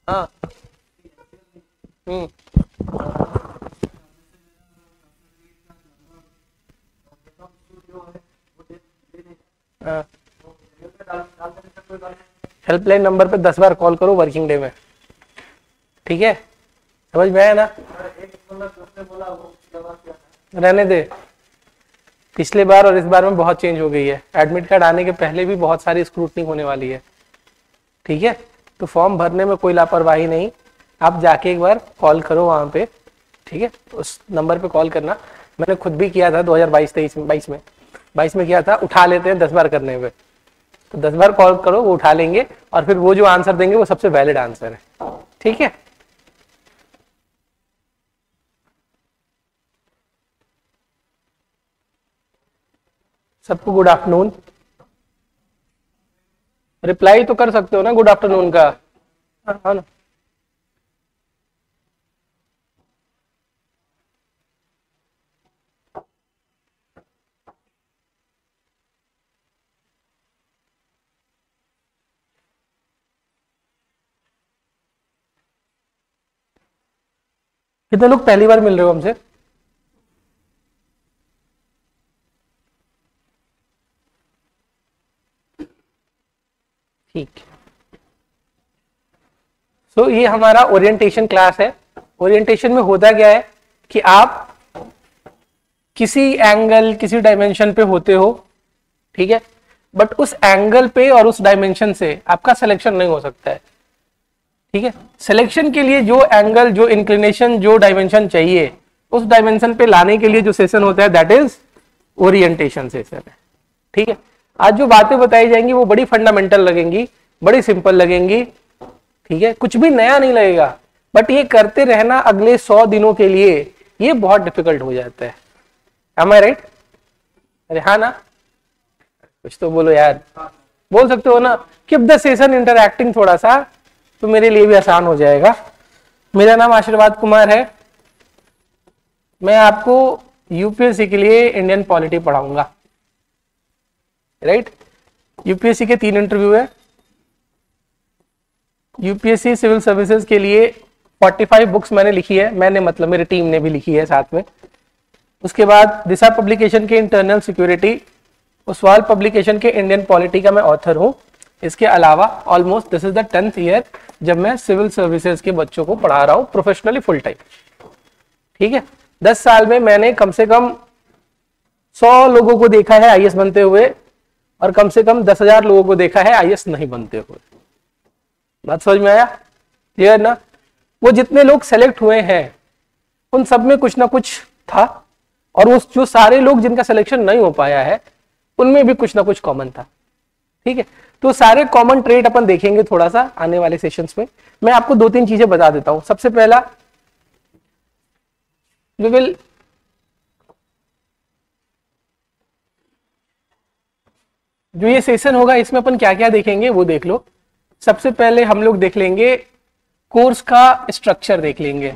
हाँ। Helpline number पे 10 बार call करो वर्किंग डे में, ठीक है, समझ में आया ना? रहने दे, पिछले बार और इस बार में बहुत चेंज हो गई है। एडमिट कार्ड आने के पहले भी बहुत सारी स्क्रूटनी होने वाली है, ठीक है? तो फॉर्म भरने में कोई लापरवाही नहीं, आप जाके एक बार कॉल करो वहां पे, ठीक है? उस नंबर पे कॉल करना। मैंने खुद भी किया था 2022 में 22 में किया था। उठा लेते हैं 10 बार करने पे, तो 10 बार कॉल करो, वो उठा लेंगे और फिर वो जो आंसर देंगे वो सबसे वैलिड आंसर है, ठीक है? सबको गुड आफ्टरनून। रिप्लाई तो कर सकते हो ना गुड आफ्टरनून का? हाँ ना। कितने लोग पहली बार मिल रहे हो हमसे? ठीक। तो ये हमारा ओरिएंटेशन क्लास है। ओरिएंटेशन में होता क्या है कि आप किसी एंगल किसी डायमेंशन पे होते हो, ठीक है, बट उस एंगल पे और उस डायमेंशन से आपका सिलेक्शन नहीं हो सकता है, ठीक है? सिलेक्शन के लिए जो एंगल, जो इंक्लिनेशन, जो डायमेंशन चाहिए उस डायमेंशन पे लाने के लिए जो सेशन होता है दैट इज ओरिएंटेशन सेशन है, ठीक है? आज जो बातें बताई जाएंगी वो बड़ी फंडामेंटल लगेंगी, बड़ी सिंपल लगेंगी, ठीक है, कुछ भी नया नहीं लगेगा, बट ये करते रहना अगले 100 दिनों के लिए ये बहुत डिफिकल्ट हो जाता है। Am I right? अरे हाँ ना, कुछ तो बोलो यार, बोल सकते हो ना, कीप द सेशन इंटरैक्टिंग थोड़ा सा, तो मेरे लिए भी आसान हो जाएगा। मेरा नाम आशीर्वाद कुमार है, मैं आपको यूपीएससी के लिए इंडियन पॉलिटी पढ़ाऊंगा, राइट? यूपीएससी के 3 इंटरव्यू है। यूपीएससी सिविल सर्विसेज के लिए 45 बुक्स मैंने लिखी है, मैंने मतलब मेरी टीम ने भी लिखी है साथ में। उसके बाद दिशा पब्लिकेशन के इंटरनल सिक्योरिटी, उस्वाल पब्लिकेशन के इंडियन पॉलिटी का मैं ऑथर हूं। इसके अलावा almost this is the 10th year जब मैं सिविल सर्विसेज के बच्चों को पढ़ा रहा हूं प्रोफेशनली फुल टाइम, ठीक है? 10 साल में मैंने कम से कम 100 लोगों को देखा है आईएएस बनते हुए और कम से कम 10,000 लोगों को देखा है आईएएस नहीं बनते हुए। बात समझ में आया? क्लियर ना? वो जितने लोग सेलेक्ट हुए हैं उन सब में कुछ ना कुछ था, और उस जो सारे लोग जिनका सिलेक्शन नहीं हो पाया है उनमें भी कुछ ना कुछ कॉमन था, ठीक है? तो सारे कॉमन ट्रेड अपन देखेंगे थोड़ा सा आने वाले सेशंस में। मैं आपको 2-3 चीजें बता देता हूं। सबसे पहला, वी विल जो ये सेशन होगा इसमें अपन क्या क्या देखेंगे वो देख लो। सबसे पहले हम लोग देख लेंगे कोर्स का स्ट्रक्चर देख लेंगे,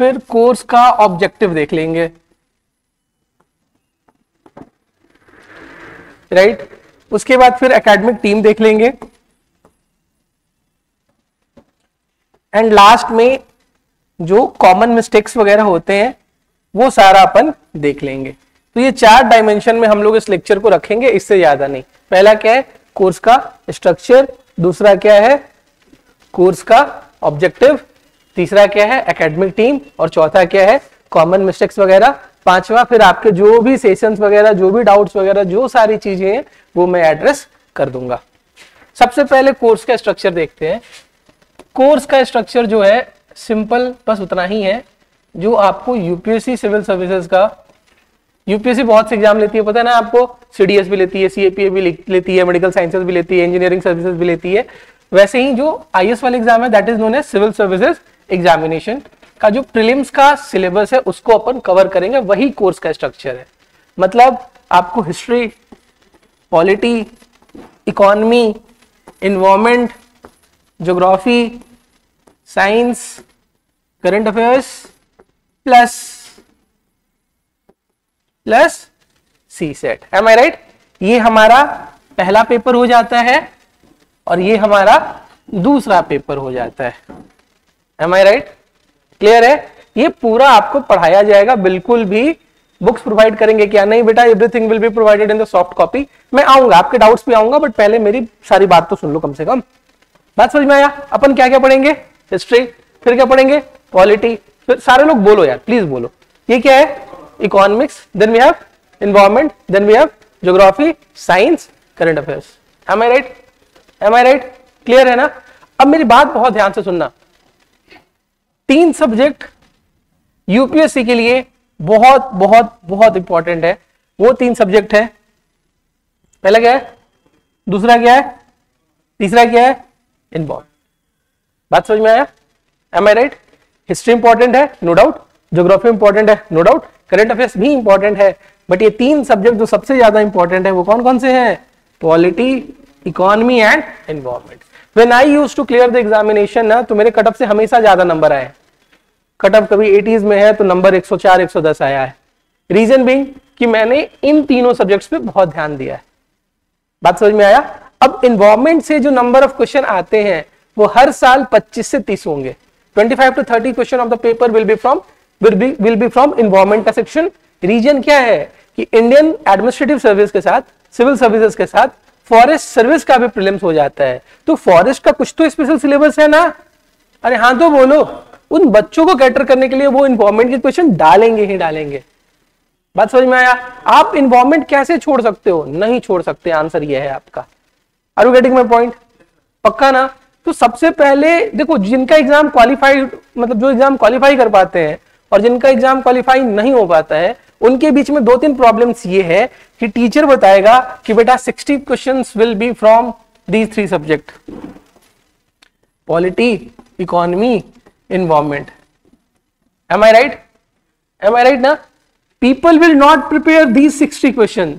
फिर कोर्स का ऑब्जेक्टिव देख लेंगे, राइट? उसके बाद फिर एकेडमिक टीम देख लेंगे, एंड लास्ट में जो कॉमन मिस्टेक्स वगैरह होते हैं वो सारा अपन देख लेंगे। तो ये 4 डायमेंशन में हम लोग इस लेक्चर को रखेंगे, इससे ज्यादा नहीं। पहला क्या है? कोर्स का स्ट्रक्चर, दूसरा क्या है? कोर्स का ऑब्जेक्टिव, तीसरा क्या है? एकेडमिक टीम, और चौथा क्या है? कॉमन मिस्टेक्स वगैरह। पांचवा फिर आपके जो भी सेशंस वगैरह, जो भी डाउट्स वगैरह, जो सारी चीजें हैं वो मैं एड्रेस कर दूंगा। सबसे पहले कोर्स का स्ट्रक्चर देखते हैं। कोर्स का स्ट्रक्चर जो है सिंपल, बस उतना ही है जो आपको यूपीएससी सिविल सर्विसेज का, यूपीएससी बहुत से एग्जाम लेती है पता है ना आपको, सीडीएस भी लेती है, सीएपीए भी लेती है, मेडिकल साइंसेज भी लेती है, इंजीनियरिंग सर्विसेज भी लेती है। वैसे ही जो आईएएस वाला एग्जाम है that is known as civil services examination का जो प्रीलिम्स का सिलेबस है उसको अपन कवर करेंगे, वही कोर्स का स्ट्रक्चर है। मतलब आपको history, polity, economy, environment, geography, science, current affairs plus CSAT, am I right? ये हमारा पहला पेपर हो जाता है और ये हमारा दूसरा पेपर हो जाता है। Am I right? क्लियर है? ये पूरा आपको पढ़ाया जाएगा, बिल्कुल भी बुक्स प्रोवाइड करेंगे क्या? नहीं बेटा, everything will be provided in the soft copy. मैं आऊंगा, आपके डाउट्स भी आऊंगा, बट पहले मेरी सारी बात तो सुन लो कम से कम। बात समझ में आया? अपन क्या क्या पढ़ेंगे? हिस्ट्री, फिर क्या पढ़ेंगे? पॉलिटी, फिर सारे लोग बोलो यार, प्लीज बोलो। ये क्या है? Economics, then we have environment, then we have geography, science, current affairs. Am I right? Am I right? Clear है ना? अब मेरी बात बहुत ध्यान से सुनना। 3 सब्जेक्ट यूपीएससी के लिए बहुत बहुत बहुत इंपॉर्टेंट है। वो 3 सब्जेक्ट है। पहला क्या है? दूसरा क्या है? तीसरा क्या है? इनवॉल्व। बात समझ में आया? M I right? History important है, नो डाउट। ज्योग्राफी इंपॉर्टेंट है, नो डाउट। करंट अफेयर्स भी इंपॉर्टेंट है, बट ये 3 सब्जेक्ट जो सबसे ज्यादा इंपॉर्टेंट है वो कौन कौन से हैं? Polity, economy and environment. When I used to clear the examination ना, तो मेरे कटअप से हमेशा ज्यादा नंबर आए। कटअप कभी 80s में है तो नंबर 104 110 आया है। रीजन बीइंग कि मैंने इन तीनों सब्जेक्ट्स पे बहुत ध्यान दिया है। बात समझ में आया? अब एनवायरमेंट से जो नंबर ऑफ क्वेश्चन आते हैं वो हर साल 25 से 30 होंगे। 25 to 30 question of the paper will be from environment का सेक्शन। रीजन क्या है कि इंडियन एडमिनिस्ट्रेटिव सर्विस के साथ, सिविल सर्विसेज के साथ फॉरेस्ट सर्विस का भी प्रीलिम्स हो जाता है, तो फॉरेस्ट का कुछ तो स्पेशल सिलेबस है ना? अरे हाँ तो बोलो। उन बच्चों को कैटर करने के लिए वो एनवायरमेंट के क्वेश्चन डालेंगे ही डालेंगे। बात समझ में आया? आप एनवायरमेंट कैसे छोड़ सकते हो? नहीं छोड़ सकते, आंसर ये है आपका। Are you getting my point? पक्का ना? तो सबसे पहले देखो, जिनका एग्जाम क्वालिफाइड, मतलब जो एग्जाम क्वालिफाई कर पाते हैं और जिनका एग्जाम क्वालिफाई नहीं हो पाता है, उनके बीच में 2-3 प्रॉब्लम्स ये है कि टीचर बताएगा कि बेटा 60 questions will be from these 3 subject, polity, economy, environment. Am I right? Am I right ना? People will not prepare these 60 question.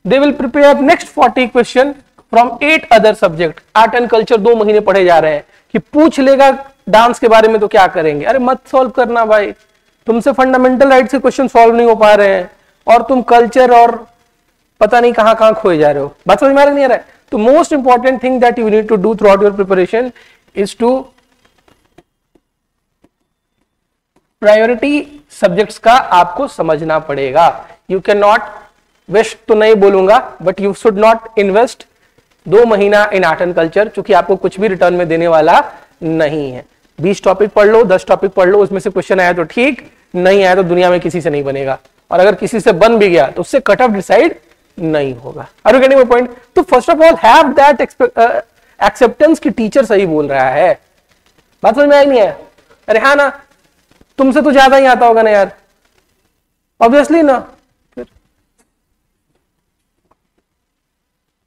They will prepare next 40 question from 8 other subject. Art and culture 2 महीने पढ़े जा रहे हैं कि पूछ लेगा dance के बारे में तो क्या करेंगे? अरे मत सॉल्व करना भाई, तुमसे फंडामेंटल राइट से क्वेश्चन सॉल्व नहीं हो पा रहे हैं और तुम कल्चर और पता नहीं कहां कहां खोए जा रहे हो। बात समझ में आ रहा नहीं आ रहा है? तो most important thing that you need to do throughout your preparation is to priority subjects का आपको समझना पड़ेगा। यू कैन नॉट वेस्ट तो नहीं बोलूंगा, but you should not invest 2 महीना इन आर्ट एंड कल्चर, क्योंकि आपको कुछ भी रिटर्न में देने वाला नहीं है। 20 टॉपिक पढ़ लो, 10 टॉपिक पढ़ लो, उसमें से क्वेश्चन आया तो ठीक, नहीं आया तो दुनिया में किसी से नहीं बनेगा, और अगर किसी से बन भी गया तो उससे कट ऑफ डिसाइड नहीं होगा। Are you getting my point? तो first of all have that acceptance कि टीचर सही बोल रहा है। बात समझ में आई नहीं है? अरे हाँ ना, तुमसे तो ज्यादा ही आता होगा ना यार, ऑब्वियसली ना। फिर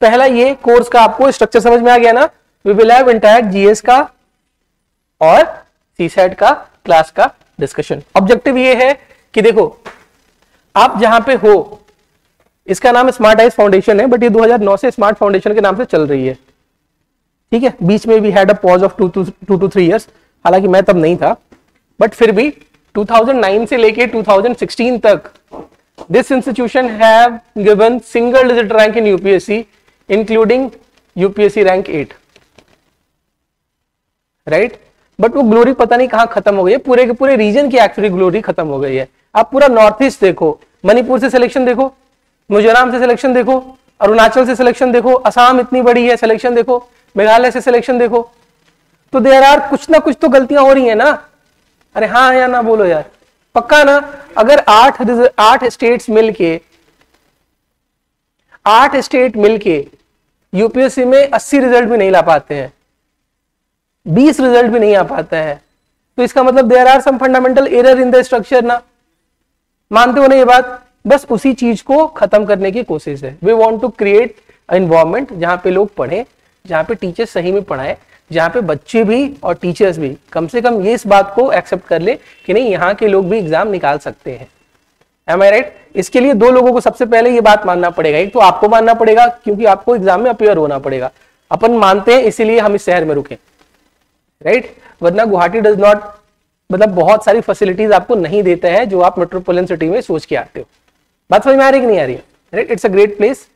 पहला ये कोर्स का आपको स्ट्रक्चर समझ में आ गया ना? We will have entire GS का और सीसेट का क्लास का डिस्कशन। ऑब्जेक्टिव ये है कि देखो, आप जहां पे हो, इसका नाम स्मार्ट आइज फाउंडेशन है, बट ये 2009 से स्मार्ट फाउंडेशन के नाम से चल रही है, ठीक है? बीच में भी had a pause of 2 to 3 years, हालांकि मैं तब नहीं था, बट फिर भी 2009 से लेके 2016 तक this institution have given single digit rank in UPSC, including UPSC rank 8, right? But वो ग्लोरी पता नहीं कहां खत्म हो गई है। पूरे के पूरे रीजन की एक्चुअली ग्लोरी खत्म हो गई है। आप पूरा नॉर्थ ईस्ट देखो, मणिपुर से सिलेक्शन देखो, मिजोरम से सिलेक्शन देखो, अरुणाचल से सिलेक्शन देखो, असम इतनी बड़ी है सिलेक्शन देखो, मेघालय से सिलेक्शन देखो, तो देयर आर कुछ ना कुछ तो गलतियां हो रही है ना? अरे हाँ या ना बोलो यार, पक्का ना? अगर 8 स्टेट्स मिलके यूपीएससी में 80 रिजल्ट भी नहीं ला पाते हैं, 20 रिजल्ट भी नहीं आ पाता है, तो इसका मतलब there are some fundamental error in the structure ना। मानते हो ना ये बात? बस उसी चीज को खत्म करने की कोशिश है। We want to create environment जहां पे लोग पढ़े, जहां पे टीचर्स सही में पढ़ाए, जहां पे बच्चे भी और टीचर्स भी कम से कम ये इस बात को एक्सेप्ट कर ले कि नहीं, यहाँ के लोग भी एग्जाम निकाल सकते हैं। M I right? इसके लिए 2 लोगों को सबसे पहले ये बात मानना पड़ेगा। एक तो आपको मानना पड़ेगा, क्योंकि आपको एग्जाम में अपीयर होना पड़ेगा। अपन मानते हैं इसीलिए हम इस शहर में रुके, राइट? वरना गुवाहाटी डज नॉट, मतलब बहुत सारी फैसिलिटीज आपको नहीं देता है जो आप मेट्रोपोलिटन सिटी में सोच के आते हो। बात समझ में आ रही कि नहीं आ रही है? Right? It's a great place,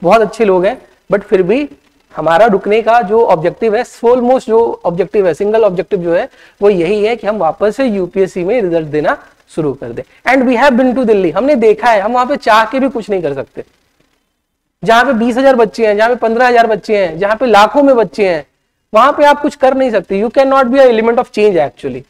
बहुत अच्छे लोग हैं, बट फिर भी हमारा रुकने का जो ऑब्जेक्टिव है, ऑलमोस्ट जो ऑब्जेक्टिव है, सिंगल ऑब्जेक्टिव जो है वो यही है कि हम वापस से यूपीएससी में रिजल्ट देना शुरू कर दें। And we have been to Delhi, हमने देखा है, हम वहां पे चाह के भी कुछ नहीं कर सकते। जहां पे 20,000 बच्चे हैं, जहां पे 15,000 बच्चे हैं, जहां पे लाखों में बच्चे हैं, वहां पे आप कुछ कर नहीं सकते। You can not be a element of change actually.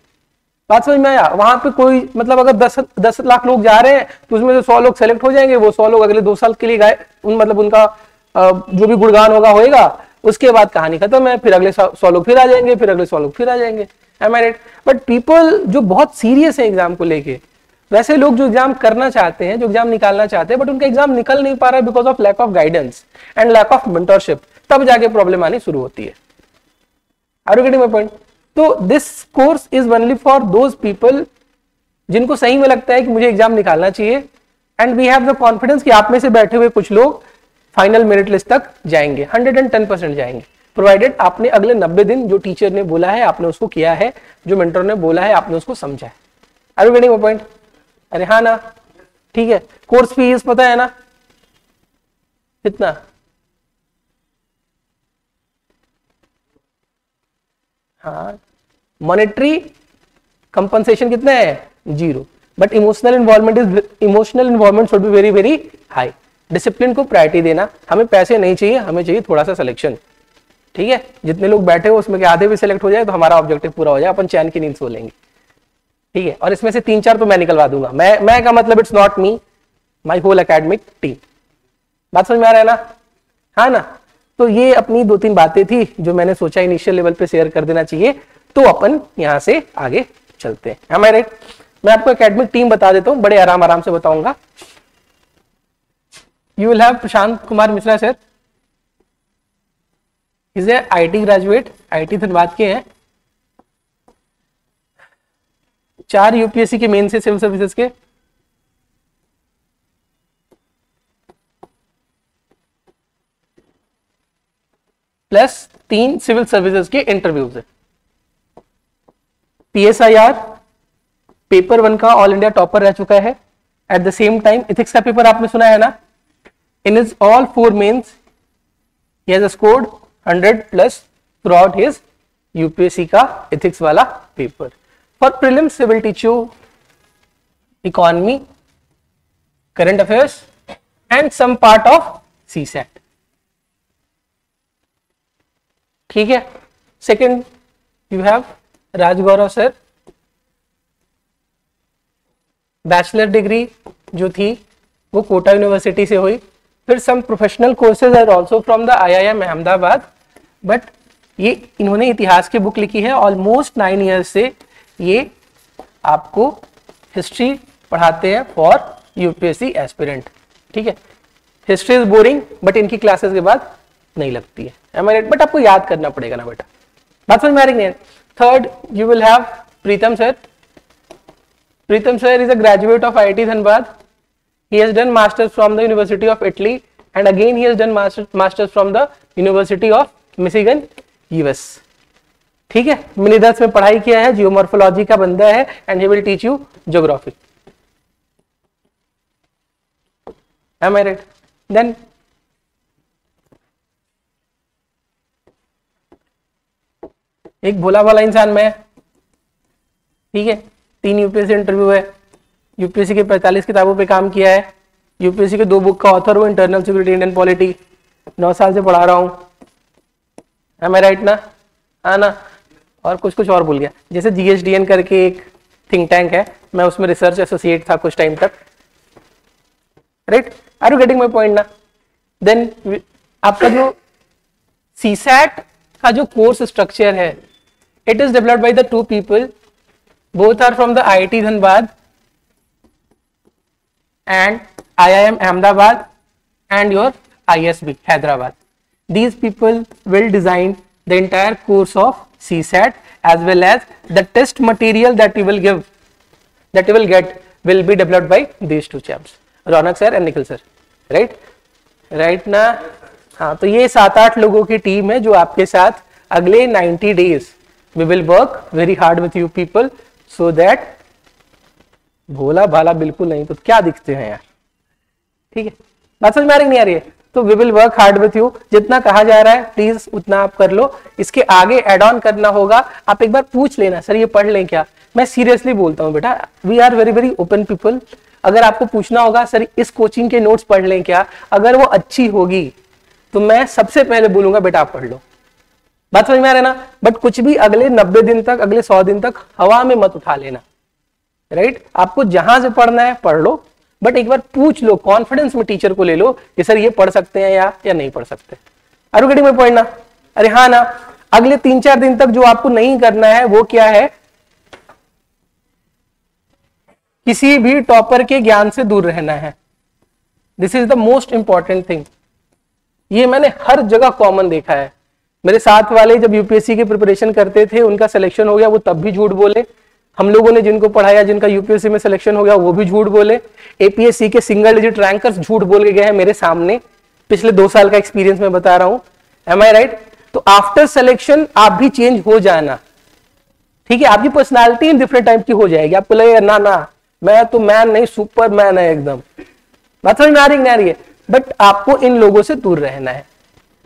बात समझ में आया? वहां पे कोई मतलब अगर 10 लाख लोग जा रहे हैं तो उसमें से 100 लोग सेलेक्ट हो जाएंगे, वो 100 लोग अगले 2 साल के लिए गए, मतलब उनका जो भी गुणगान होगा, उसके बाद कहानी खत्म है, फिर अगले 100 लोग फिर आ जाएंगे, फिर अगले 100 लोग फिर आ जाएंगे। Am I right? But people जो बहुत सीरियस है एग्जाम को लेके, वैसे लोग जो एग्जाम करना चाहते हैं, जो एग्जाम निकालना चाहते हैं, बट उनका एग्जाम निकल नहीं पा रहा है because of lack of guidance and lack of mentorship, तब जाके प्रॉब्लम आनी शुरू होती है। Are you getting my point? तो this course is only for those people जिनको सही में लगता है कि मुझे एग्जाम निकालना चाहिए, and we have the confidence कि आप में से बैठे हुए कुछ लोग फाइनल मेरिट लिस्ट तक जाएंगे, 110% जाएंगे, प्रोवाइडेड आपने अगले 90 दिन जो टीचर ने बोला है आपने उसको किया है, जो मेंटर ने बोला है आपने उसको समझा है। Are you getting my point? अरे हाँ ना, ठीक है। कोर्स फीस पता है ना कितना? हाँ, मॉनेटरी कंपनसेशन कितना है? 0। But emotional involvement should be very very high. Discipline को प्रायोरिटी देना, हमें पैसे नहीं चाहिए, हमें चाहिए थोड़ा सा सिलेक्शन। ठीक है, जितने लोग बैठे हो उसमें के आधे भी सिलेक्ट हो जाए तो हमारा ऑब्जेक्टिव पूरा हो जाए, अपन चैन की नींद सो लेंगे। ठीक है, और इसमें से 3-4 तो मैं निकलवा दूंगा। मैं का मतलब it's not me, my whole academic team. बात समझ में आ रहा है ना? हाँ ना? तो ये अपनी 2-3 बातें थी जो मैंने सोचा इनिशियल लेवल पे शेयर कर देना चाहिए। तो अपन यहां से आगे चलते हैं। M I right? मैं आपको एकेडमिक टीम बता देता हूं, बड़े आराम से बताऊंगा। You will have Prashant Kumar Mishra sir, is a IT graduate, IT Dhanbad के हैं, 4 यूपीएससी के मेन से सिविल सर्विसेज के, प्लस 3 सिविल सर्विसेज के इंटरव्यूज है। पीएसआईआर पेपर 1 का ऑल इंडिया टॉपर रह चुका है। At the same time ethics का पेपर आपने सुना है ना? In his all 4 mains he has scored 100+ throughout his UPSC का इथिक्स वाला paper. For prelims he will teach you economy, current affairs and some part of CSAT. ठीक है। Second you have Rajgaurav sir, bachelor degree जो थी वो Kota university से हुई, फिर some professional courses are also from the IIM Ahmedabad. But ये इन्होंने इतिहास की बुक लिखी है, ऑलमोस्ट 9 ईयर्स से ये आपको हिस्ट्री पढ़ाते हैं फॉर यूपीएससी एस्पिरेंट। ठीक है, हिस्ट्री इज बोरिंग बट इनकी क्लासेस के बाद नहीं लगती है, एम आई राइट? बट आपको याद करना पड़ेगा ना बेटा, बात समझ में आ रही है? Third you will have Pritam sir. Pritam sir is a graduate of IIT Dhanbad. He has done masters from the University of Italy and again he has done masters from the University of Michigan, US. ठीक है, मिनिदस में पढ़ाई किया है, geomorphology का बंदा है and he will teach you geography. Am I right? Then एक भोला भाला इंसान मैं, ठीक है, 3 यूपीएससी इंटरव्यू है, यूपीएससी के 45 किताबों पे काम किया है, यूपीएससी के 2 बुक का ऑथर हूँ, इंटरनल सिक्योरिटी इंडियन पॉलिटी, 9 साल से पढ़ा रहा हूँ। एम आई राइट ना? हाँ ना? और कुछ और भूल गया, जैसे जीएसडीएन करके एक थिंक टैंक है, मैं उसमें रिसर्च एसोसिएट था कुछ टाइम तक। Right? Are you getting my point ना? देन आपका जो सीसैट का जो कोर्स स्ट्रक्चर है, it is developed by the 2 people, both are from the IIT Dhanbad and IIM Ahmedabad and your ISB Hyderabad. These people will design the entire course of CSAT as well as the test material that you will get will be developed by these 2 chaps, Ronak sir and Nikhil sir. right ना? हाँ, तो ये 7-8 लोगों की team है जो आपके साथ अगले 90 days we will work very hard with you people so that भोला भाला बिल्कुल नहीं तो क्या दिखते हैं यार। ठीक है, बात समझ में आ रही नहीं आ रही है? तो we will work hard with you. जितना कहा जा रहा है प्लीज उतना आप कर लो, इसके आगे एड ऑन करना होगा। आप एक बार पूछ लेना सर ये पढ़ लें क्या, मैं सीरियसली बोलता हूँ बेटा, we are very very open people. अगर आपको पूछना होगा सर इस कोचिंग के नोट्स पढ़ लें क्या, अगर वो अच्छी होगी तो मैं सबसे पहले बोलूंगा बेटा आप पढ़ लो। बात समझ में आ रहा है ना। बट कुछ भी अगले 90 दिन तक, अगले 100 दिन तक हवा में मत उठा लेना, राइट। आपको जहां से पढ़ना है पढ़ लो, बट एक बार पूछ लो, कॉन्फिडेंस में टीचर को ले लो कि सर ये पढ़ सकते हैं या नहीं पढ़ सकते। Are you getting my point ना। अरे हाँ ना। अगले 3-4 दिन तक जो आपको नहीं करना है वो क्या है, किसी भी टॉपर के ज्ञान से दूर रहना है। This is the most important thing. ये मैंने हर जगह कॉमन देखा है। मेरे साथ वाले जब यूपीएससी की प्रिपरेशन करते थे, उनका सिलेक्शन हो गया, वो तब भी झूठ बोले। हम लोगों ने जिनको पढ़ाया, जिनका यूपीएससी में सिलेक्शन हो गया, वो भी झूठ बोले। एपीएससी के सिंगल डिजिट रैंकर्स झूठ बोल के गए हैं मेरे सामने। पिछले 2 साल का एक्सपीरियंस में बता रहा हूं। M I right. तो आफ्टर सिलेक्शन आप भी चेंज हो जाना, ठीक है। आपकी पर्सनालिटी डिफरेंट टाइप की हो जाएगी। आपको लगेगा ना ना मैं तो मैन नहीं, सुपर मैन है एकदम। बात समझ में आ रही है। बट आपको इन लोगों से दूर रहना है।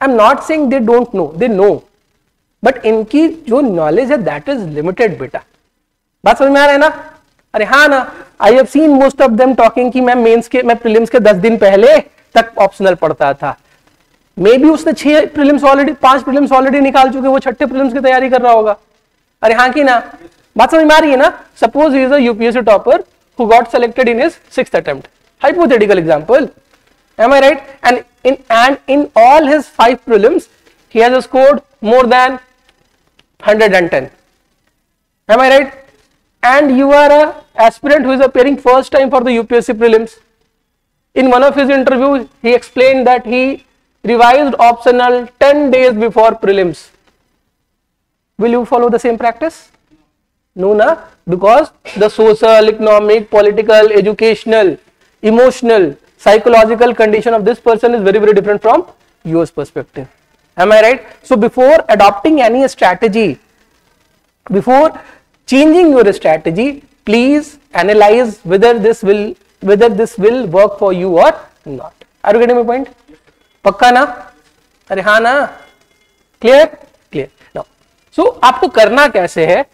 I am not saying they don't know, they know, but इनकी जो नॉलेज है दैट इज लिमिटेड बेटा। बात समझ में आ रहा है ना। अरे हाँ ना। I have seen most of them talking कि मैं प्रीलिम्स के 10 दिन पहले तक ऑप्शनल पढ़ता था। मे बी उसने 5 प्रीलिम्स ऑलरेडी निकाल चुके, वो 6ठे प्रीलिम्स की तैयारी कर रहा होगा। अरे हाँ की ना। बात समझ में आ रही है ना। Suppose he is a UPSC topper who got selected in his 6th attempt. Hypothetical example. Am I right? And in all his 5 prelims, he has scored more than 110. Am I right? And you are a aspirant who is appearing first time for the UPSC prelims. In one of his interviews, he explained that he revised optional 10 days before prelims. Will you follow the same practice? No, na, because the social, economic, political, educational, emotional, psychological condition of this person is very, very different from yours perspective. Am I right? So before adopting any strategy, before changing your strategy, please analyze whether this will work for you or not. Are you getting my point? पक्का ना? अरे हाँ ना? Clear? Clear. Now, so आपको करना कैसे है?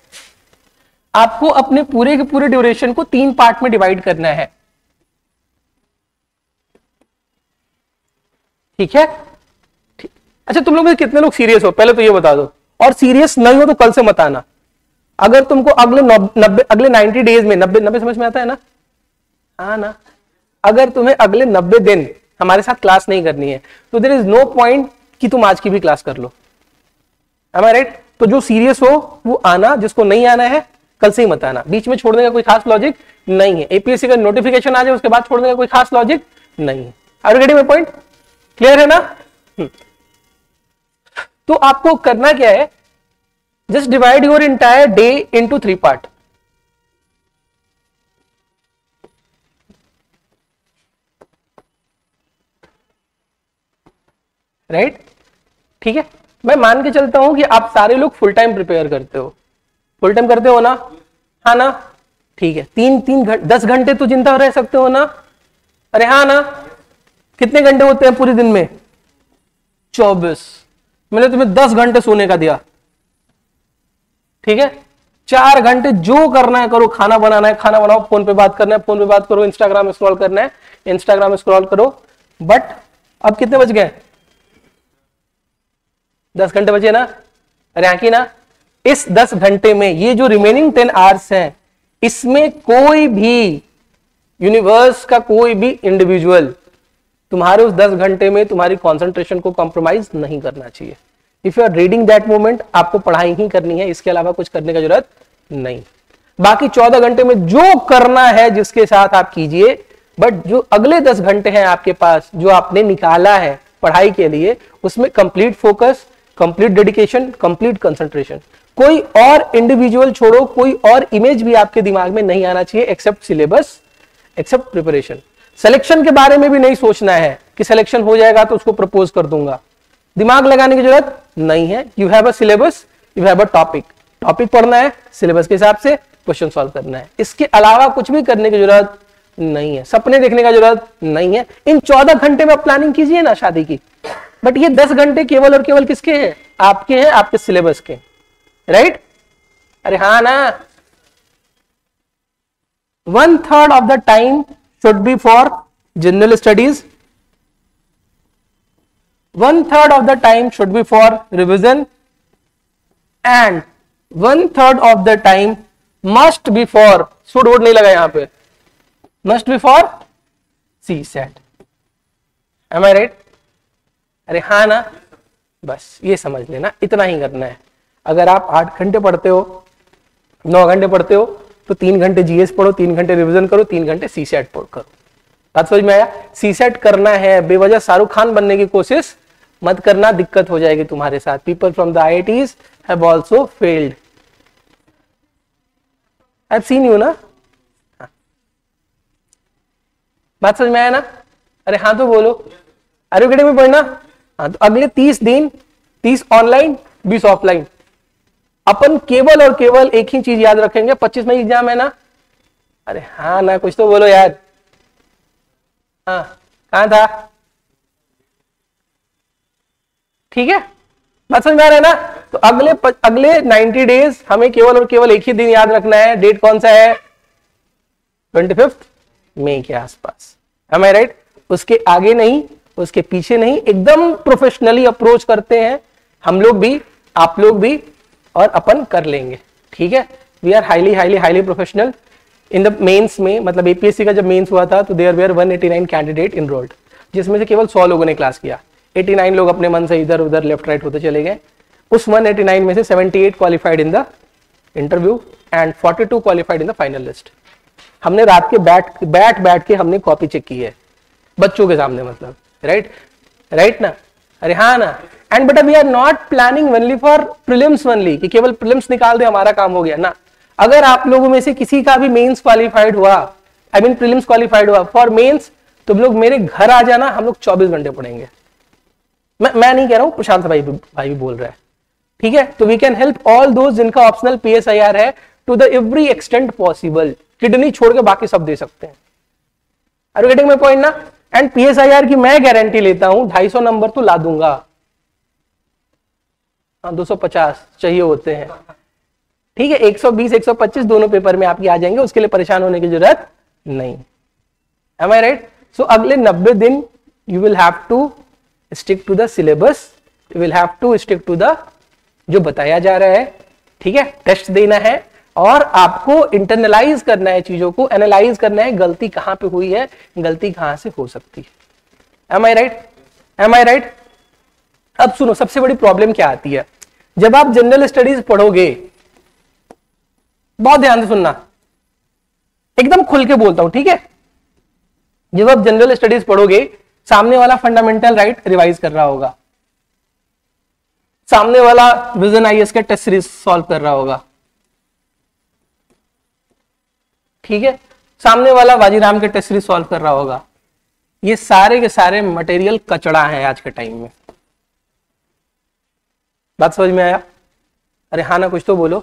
आपको अपने पूरे के पूरे ड्यूरेशन को 3 पार्ट में डिवाइड करना है, ठीक है। अच्छा तुम लोग में कितने लोग सीरियस हो पहले तो ये बता दो, और सीरियस नहीं हो तो कल से मत आना। अगर तुमको अगले 90 डेज में 90 समझ में आता है ना। हाँ ना। अगर तुम्हें अगले 90 दिन हमारे साथ क्लास नहीं करनी है तो देयर इज नो पॉइंट कि तुम आज की भी क्लास कर लो। M I right. तो जो सीरियस हो वो आना, जिसको नहीं आना है कल से ही मत आना। बीच में छोड़ने का कोई खास लॉजिक नहीं है। एपीएससी का नोटिफिकेशन आ जाए उसके बाद छोड़ने का कोई खास लॉजिक नहीं है। Are you getting my point? Clear है ना। तो आपको करना क्या है, just divide your entire day into 3 part. Right, ठीक है। मैं मान के चलता हूं कि आप सारे लोग फुल टाइम प्रिपेयर करते हो। फुल टाइम करते हो ना। हाँ ना। ठीक है। 10 घंटे तो जिंदा रह सकते हो ना। अरे हाँ ना। कितने घंटे होते हैं पूरे दिन में? 24। मैंने तुम्हें 10 घंटे सोने का दिया, ठीक है। 4 घंटे जो करना है करो। खाना बनाना है खाना बनाओ, फोन पे बात करना है फोन पे बात करो, इंस्टाग्राम स्क्रॉल करना है इंस्टाग्राम स्क्रॉल करो। बट अब कितने बज गए? 10 घंटे बचे ना। अरे हाँ की ना। इस 10 घंटे में ये जो रिमेनिंग 10 आवर्स हैं, इसमें कोई भी यूनिवर्स का कोई भी इंडिविजुअल तुम्हारे उस 10 घंटे में तुम्हारी कंसंट्रेशन को कॉम्प्रोमाइज नहीं करना चाहिए। If you are reading that moment, आपको पढ़ाई ही करनी है, इसके अलावा कुछ करने की जरूरत नहीं। बाकी 14 घंटे में जो करना है जिसके साथ आप कीजिए, बट जो अगले 10 घंटे हैं आपके पास जो आपने निकाला है पढ़ाई के लिए, उसमें complete focus, complete dedication, complete concentration. कोई और इंडिविजुअल छोड़ो, कोई और इमेज भी आपके दिमाग में नहीं आना चाहिए except syllabus, except preparation. Selection के बारे में भी नहीं सोचना है कि सिलेक्शन हो जाएगा तो उसको प्रपोज कर दूंगा। दिमाग लगाने की जरूरत नहीं है। You have a syllabus, you have a topic पढ़ना है, सिलेबस के हिसाब से क्वेश्चन सॉल्व करना है। इसके अलावा कुछ भी करने की जरूरत नहीं है, सपने देखने का जरूरत नहीं है। इन 14 घंटे में आप प्लानिंग कीजिए ना शादी की, बट ये 10 घंटे केवल और केवल किसके हैं? आपके हैं, आपके सिलेबस के, राइट? अरे हाँ ना। 1/3 of the time should be for general studies, 1/3 of the time should be for revision, and 1/3 of the time must be for, should word नहीं लगा यहां पे, must be for CSAT. Am I right? अरे हाँ ना, बस ये समझ लेना, इतना ही करना है। अगर आप 8 घंटे पढ़ते हो, 9 घंटे पढ़ते हो, तो 3 घंटे जीएस पढ़ो, 3 घंटे रिवीजन करो, 3 घंटे सीसैट पढ़ करो। बात समझ में आया? सीसैट करना है, बेवजह शाहरुख खान बनने की कोशिश मत करना, दिक्कत हो जाएगी तुम्हारे साथ। People from the IITs have also failed, I have seen you ना। बात समझ में आया ना? अरे हाँ तो बोलो। आर्यू अकेडमी में पढ़ना। हाँ तो अगले 30 दिन, 30 ऑनलाइन, 20 ऑफलाइन, अपन केवल और केवल एक ही चीज याद रखेंगे, 25 में एग्जाम है ना। अरे हाँ ना, कुछ तो बोलो यार। हाँ कहां था? ठीक है, बात समझ में आ रहा है ना? तो अगले 90 डेज हमें केवल और केवल एक ही दिन याद रखना है। डेट कौन सा है? 25 मई के आसपास। M I right? उसके आगे नहीं, उसके पीछे नहीं, एकदम प्रोफेशनली अप्रोच करते हैं हम लोग भी, आप लोग भी, और अपन कर लेंगे। ठीक है, we are highly highly highly professional. In the mains में, मतलब APSC का जब मेंस हुआ था तो देयर वेयर 189 कैंडिडेट इनरोल्ड, जिसमें से केवल 100 लोगों ने क्लास किया। 89 लोग अपने मन से इधर उधर लेफ्ट राइट होते चले गए। उस 189 में से 78 qualified in the interview and 42 qualified in the final list. हमने रात के बैठ के हमने कॉपी चेक की है बच्चों के सामने, मतलब राइट ना? अरे हाँ ना। And but we are not planning only for prelims only, कि केवल प्रीलिम्स निकाल दे हमारा काम हो गया ना। अगर आप लोगों में से किसी का भी मेंस क्वालिफाइड हुआ, आई मीन प्रीलिम्स क्वालिफाइड हुआ फॉर मेंस, तुम लोग मेरे घर आ जाना, हम लोग 24 घंटे पढ़ेंगे। मैं नहीं कह रहा हूं, प्रशांत भाई भी बोल रहा है। ठीक है, तो we can help all those जिनका ऑप्शनल PSIR है to the every extent possible. Kidney छोड़ के बाकी सब दे सकते हैं। Are you getting my point ना? एंड PSIR की मैं गारंटी लेता हूं 250 नंबर तो ला दूंगा। हाँ 250 चाहिए होते हैं। ठीक है, 120 125 दोनों पेपर में आपकी आ जाएंगे, उसके लिए परेशान होने की जरूरत नहीं। Am I right? सो अगले 90 दिन you will have to stick to the syllabus, you will have to stick to the जो बताया जा रहा है। ठीक है, टेस्ट देना है और आपको इंटरनलाइज करना है, चीजों को एनालाइज करना है, गलती कहां पे हुई है, गलती कहां से हो सकती है। Am I right? Am I right? अब सुनो, सबसे बड़ी प्रॉब्लम क्या आती है जब आप जनरल स्टडीज पढ़ोगे। बहुत ध्यान से सुनना, एकदम खुल के बोलता हूं, ठीक है? जब आप जनरल स्टडीज पढ़ोगे, सामने वाला फंडामेंटल राइट रिवाइज कर रहा होगा, सामने वाला विजन IAS के टेस्ट सीरीज सॉल्व कर रहा होगा, ठीक है, सामने वाला बाजीराम के टेस्ट सीरीज सॉल्व कर रहा होगा। ये सारे के सारे मटेरियल कचड़ा है आज के टाइम में। बात समझ में आया? अरे हाँ ना, कुछ तो बोलो।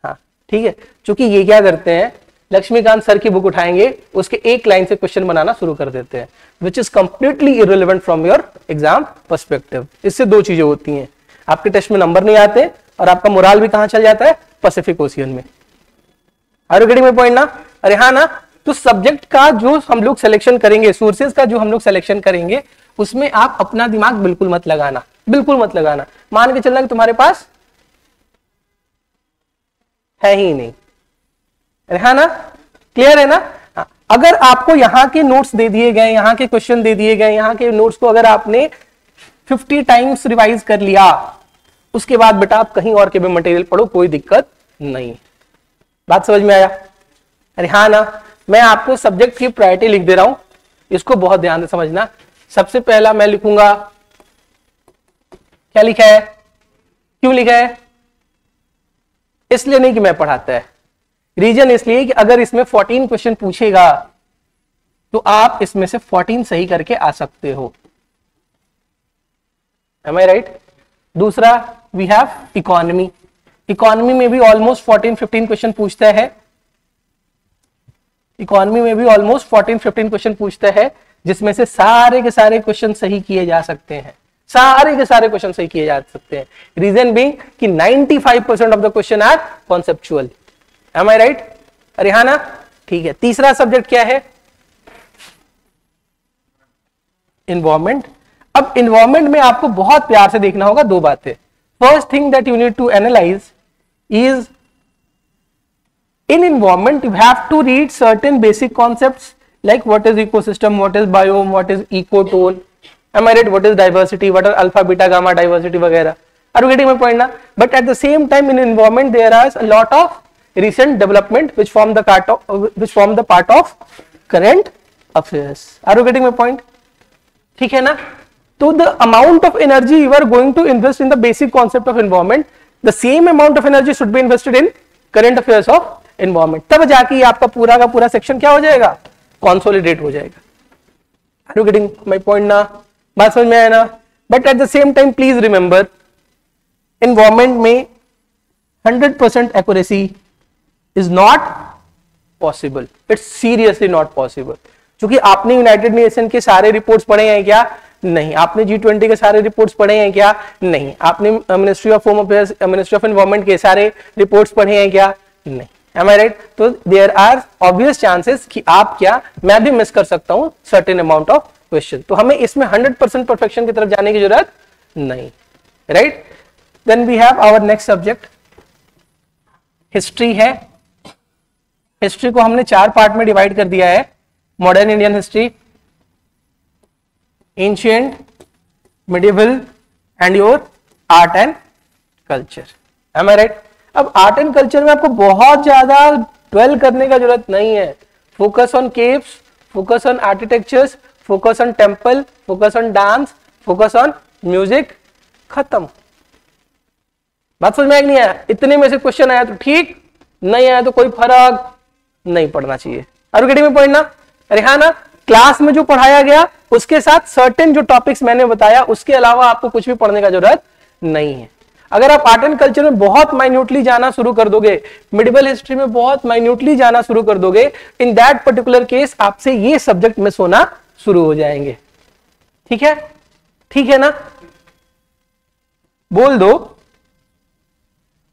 हाँ ठीक है, क्योंकि ये क्या करते हैं, लक्ष्मीकांत सर की बुक उठाएंगे, उसके एक लाइन से क्वेश्चन बनाना शुरू कर देते हैं, which is completely irrelevant from your exam perspective. इससे दो चीजें होती हैं, आपके टेस्ट में नंबर नहीं आते और आपका मोराल भी कहां चल जाता है, पैसिफिक ओशियन में। Are you getting my point ना? अरे हाँ ना। तो सब्जेक्ट का जो हम लोग सिलेक्शन करेंगे, सोर्सेज का जो हम लोग सिलेक्शन करेंगे, उसमें आप अपना दिमाग बिल्कुल मत लगाना, बिल्कुल मत लगाना। मान के चलना कि तुम्हारे पास है ही नहीं। अरे हाँ ना, क्लियर है ना? हाँ। अगर आपको यहाँ के नोट्स दे दिए गए, यहाँ के क्वेश्चन दे दिए गए, यहाँ के नोट्स को अगर आपने 50 टाइम्स रिवाइज कर लिया, उसके बाद बेटा आप कहीं और के भी मटेरियल पढ़ो, कोई दिक्कत नहीं। बात समझ में आया? अरे हाँ ना। मैं आपको सब्जेक्ट की प्रायोरिटी लिख दे रहा हूं, इसको बहुत ध्यान से समझना। सबसे पहला मैं लिखूंगा, क्या लिखा है, क्यों लिखा है? इसलिए नहीं कि मैं पढ़ाता है, रीजन इसलिए कि अगर इसमें 14 क्वेश्चन पूछेगा तो आप इसमें से 14 सही करके आ सकते हो। Am I right? दूसरा वी हैव इकोनॉमी। इकोनॉमी में भी ऑलमोस्ट 14-15 क्वेश्चन पूछता है। इकोनॉमी में भी ऑलमोस्ट 14-15 क्वेश्चन पूछता है, जिसमें से सारे के सारे क्वेश्चन सही किए जा सकते हैं, सारे के सारे क्वेश्चन सही किए जा सकते हैं। रीजन बीइंग कि 95% of the question are conceptual. Am I right? अरे हाँ ना? ठीक है। तीसरा सब्जेक्ट क्या है? इन्वायरमेंट। अब इन्वायरमेंट में आपको बहुत प्यार से देखना होगा दो बातें। First thing that you need to analyse is in environment you have to read certain basic concepts like what is ecosystem, what is biome, what is ecotone, am I right, what is diversity, what are alpha beta gamma diversity वगैरह। are you getting my point ना? But at the same time in environment there are a lot of recent development which form the part of current affairs। are you getting my point? ठीक है ना? तो the amount of energy you are going to invest in the basic concept of environment, the same amount of energy should be invested in current affairs of environment, तब जाके आपका पूरा का पूरा सेक्शन क्या हो जाएगा? कंसोलिडेट हो जाएगा। Are you getting my point ना? बात समझ में आया ना? But at the same time please remember, environment में 100% accuracy is not possible. It's seriously not possible. क्योंकि आपने यूनाइटेड नेशन के सारे रिपोर्ट्स पढ़े हैं क्या? नहीं। आपने G20 के सारे रिपोर्ट्स पढ़े हैं क्या? नहीं। आपने ministry of home affairs, ministry of environment के सारे रिपोर्ट्स पढ़े हैं क्या? नहीं। Am I right? तो देयर आर ऑब्वियस चांसेस कि आप क्या, मैं भी मिस कर सकता हूं सर्टेन अमाउंट ऑफ क्वेश्चन। तो हमें इसमें 100% परफेक्शन की तरफ जाने की जरूरत नहीं, right? Then we have our next subject, history है। हिस्ट्री को हमने 4 पार्ट में डिवाइड कर दिया है। Modern Indian history, ancient, medieval and your art and culture. Am I right? अब आर्ट एंड कल्चर में आपको बहुत ज्यादा ड्वेल करने का जरूरत नहीं है। Focus on caves, focus on architectures, focus on temple, focus on dance, focus on music, खत्म। बात समझ में आया कि नहीं आया? इतने में से क्वेश्चन आया तो ठीक, नहीं आया तो कोई फर्क नहीं पड़ना चाहिए। Are you getting my point ना? अरे हाँ ना? क्लास में जो पढ़ाया गया उसके साथ सर्टेन जो टॉपिक्स मैंने बताया उसके अलावा आपको कुछ भी पढ़ने का जरूरत नहीं है। अगर आप आर्ट एंड कल्चर में बहुत माइन्यूटली जाना शुरू कर दोगे, मिडिवल हिस्ट्री में बहुत माइन्यूटली जाना शुरू कर दोगे, इन दैट पर्टिकुलर केस आपसे ये सब्जेक्ट मिस होना शुरू हो जाएंगे। ठीक है? ठीक है ना? बोल दो,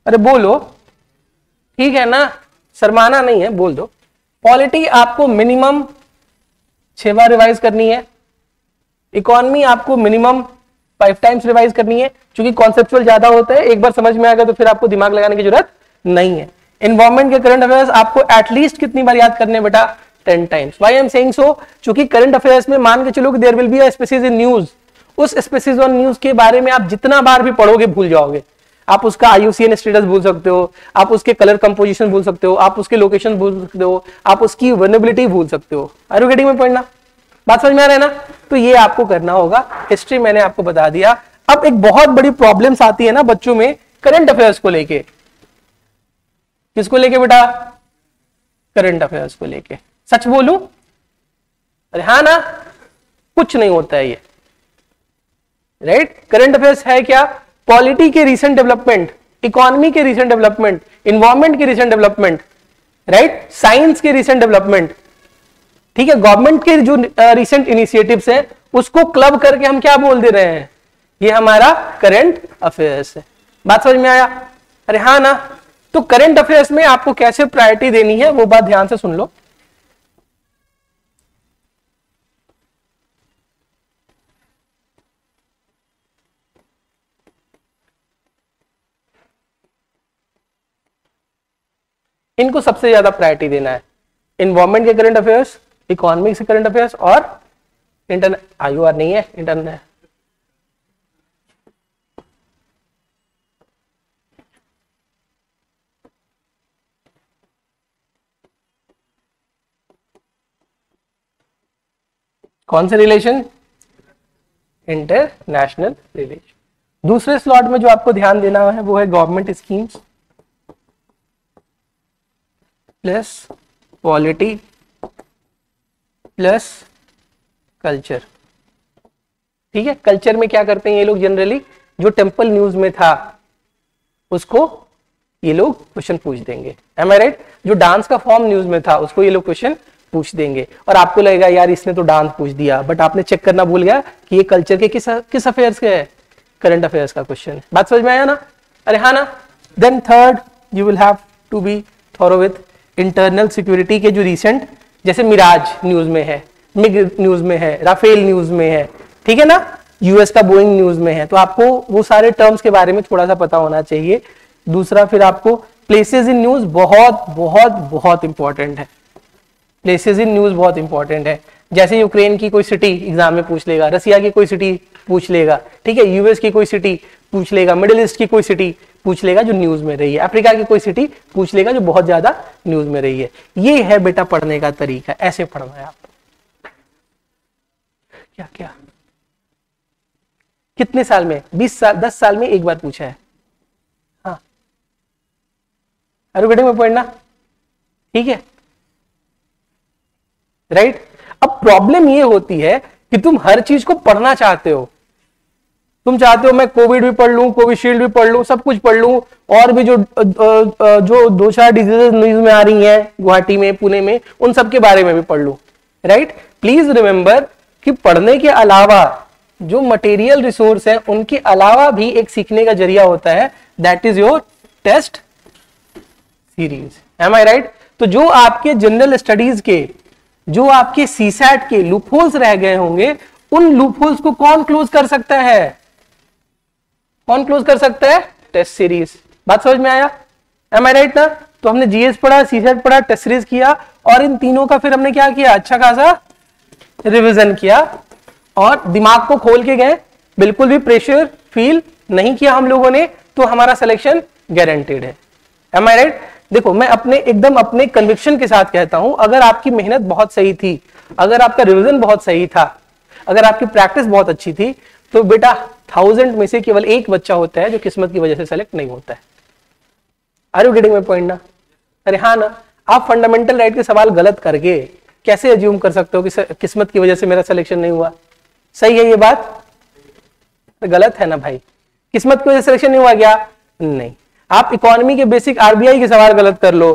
अरे बोलो, ठीक है ना? शर्माना नहीं है, बोल दो। पॉलिटी आपको मिनिमम 6 बार रिवाइज करनी है। इकोनॉमी आपको मिनिमम 5 टाइम्स रिवाइज करनी है, क्योंकि कॉन्सेप्चुअल ज्यादा होता है। एक बार समझ में आ गया तो फिर आपको दिमाग लगाने की जरूरत नहीं है। एनवायरमेंट के करंट अफेयर्स आपको एटलीस्ट कितनी बार याद करने बेटा? 10 times. Why I am saying so? क्योंकि करंट अफेयर्स में मान के चलो कि there will be a species in news. उस स्पीसीज ऑन न्यूज के बारे में आप जितना बार भी पढ़ोगे भूल जाओगे। आप उसका IUCN स्टेटस भूल सकते हो, आप उसके कलर कंपोजिशन भूल सकते हो, आप उसके लोकेशन भूल सकते हो, आप उसकी वल्नरेबिलिटी भूल सकते हो। Are you getting my point ना? बात समझ में आ रहा है ना? तो ये आपको करना होगा। हिस्ट्री मैंने आपको बता दिया। अब एक बहुत बड़ी प्रॉब्लम्स आती है ना बच्चों में करंट अफेयर्स को लेके। किसको लेके बेटा? करंट अफेयर्स को लेके। सच बोलूं? अरे हाँ ना? कुछ नहीं होता है ये, राइट? करंट अफेयर्स है क्या? पॉलिटी के रिसेंट डेवलपमेंट, इकोनॉमी के रिसेंट डेवलपमेंट, इन्वायरमेंट के रिसेंट डेवलपमेंट, राइट? साइंस के रिसेंट डेवलपमेंट, ठीक है? गवर्नमेंट के जो रिसेंट इनिशिएटिव्स हैं उसको क्लब करके हम क्या बोल दे रहे हैं? ये हमारा करंट अफेयर्स है। बात समझ में आया? अरे हाँ ना? तो करंट अफेयर्स में आपको कैसे प्रायोरिटी देनी है वो बात ध्यान से सुन लो। इनको सबसे ज्यादा प्रायोरिटी देना है। इन्वायरमेंट के करंट अफेयर्स, इकोनॉमिक से करंट अफेयर्स और इंटरनेट। IOR नहीं है, इंटरनेट। कौन से रिलेशन? International relation. दूसरे स्लॉट में जो आपको ध्यान देना है वो है government schemes plus polity plus culture. ठीक है? कल्चर में क्या करते हैं ये लोग जनरली? जो टेम्पल न्यूज में था उसको ये लोग क्वेश्चन पूछ देंगे। M I right? जो डांस का फॉर्म न्यूज में था उसको ये लोग क्वेश्चन पूछ देंगे और आपको लगेगा यार इसने तो डांस पूछ दिया, बट आपने चेक करना भूल गया कि ये कल्चर के किस अफेयर्स के है, करंट अफेयर्स का क्वेश्चन है। बात समझ में आया ना? अरे हाँ ना। Then third you will have to be thorough with internal security के जो रिसेंट, जैसे मिराज न्यूज में है, मिग न्यूज में है, राफेल न्यूज में है, ठीक है ना, यूएस का बोइंग न्यूज में है, तो आपको वो सारे टर्म्स के बारे में थोड़ा सा पता होना चाहिए। दूसरा फिर आपको प्लेसेस इन न्यूज बहुत बहुत बहुत इंपॉर्टेंट है, प्लेसेस इन न्यूज बहुत इंपॉर्टेंट है। जैसे यूक्रेन की कोई सिटी एग्जाम में पूछ लेगा, रसिया की कोई सिटी पूछ लेगा, ठीक है, यूएस की कोई सिटी पूछ लेगा, मिडिल ईस्ट की कोई सिटी पूछ लेगा जो न्यूज में रही है, अफ्रीका की कोई सिटी पूछ लेगा जो बहुत ज्यादा न्यूज में रही है। ये है बेटा पढ़ने का तरीका, ऐसे पढ़ना है आपको। क्या क्या कितने साल में? 20 साल, 10 साल में एक बार पूछा है। हाँ, अरे में पढ़ना, ठीक है, राइट। अब प्रॉब्लम ये होती है कि तुम हर चीज को पढ़ना चाहते हो, तुम चाहते हो मैं कोविड भी पढ़ लूं, कोविशील्ड भी पढ़ लूं, सब कुछ पढ़ लूं, और भी जो 2-4 डिजीजेस न्यूज में आ रही हैं गुवाहाटी में, पुणे में, उन सब के बारे में भी पढ़ लूं, राइट। प्लीज रिमेंबर कि पढ़ने के अलावा जो मटेरियल रिसोर्स है उनके अलावा भी एक सीखने का जरिया होता है, that is your test series. Am I right? तो जो आपके जनरल स्टडीज के, जो आपके सीसैट के लूपहोल्स रह गए होंगे, उन लूपहोल्स को कौन क्लोज कर सकता है? कौन क्लोज कर सकता है? Test series. बात समझ में आया? एम आई राइट ना? तो हमने जीएस पढ़ा, सीसैट पढ़ा, टेस्ट सीरीज किया, और इन तीनों का फिर हमने क्या किया? अच्छा खासा रिवीजन किया और दिमाग को खोल के गए, बिल्कुल भी प्रेशर फील नहीं किया हम लोगों ने, तो हमारा सिलेक्शन गारंटेड है। Am I right? देखो मैं अपने कन्विक्शन के साथ कहता हूं, अगर आपकी मेहनत बहुत सही थी, अगर आपका रिवीजन बहुत सही था, अगर आपकी प्रैक्टिस बहुत अच्छी थी, तो बेटा 1000 में से केवल एक बच्चा होता है जो किस्मत की वजह से सेलेक्ट नहीं होता है। Are you getting my point ना? अरे हाँ ना। आप फंडामेंटल राइट के सवाल गलत करके कैसे अज्यूम कर सकते हो कि किस्मत की वजह से मेरा सिलेक्शन नहीं हुआ? सही है ये बात? तो गलत है ना भाई। किस्मत की वजह से सिलेक्शन नहीं हुआ क्या? नहीं। आप इकोनॉमी के बेसिक आरबीआई के सवाल गलत कर लो,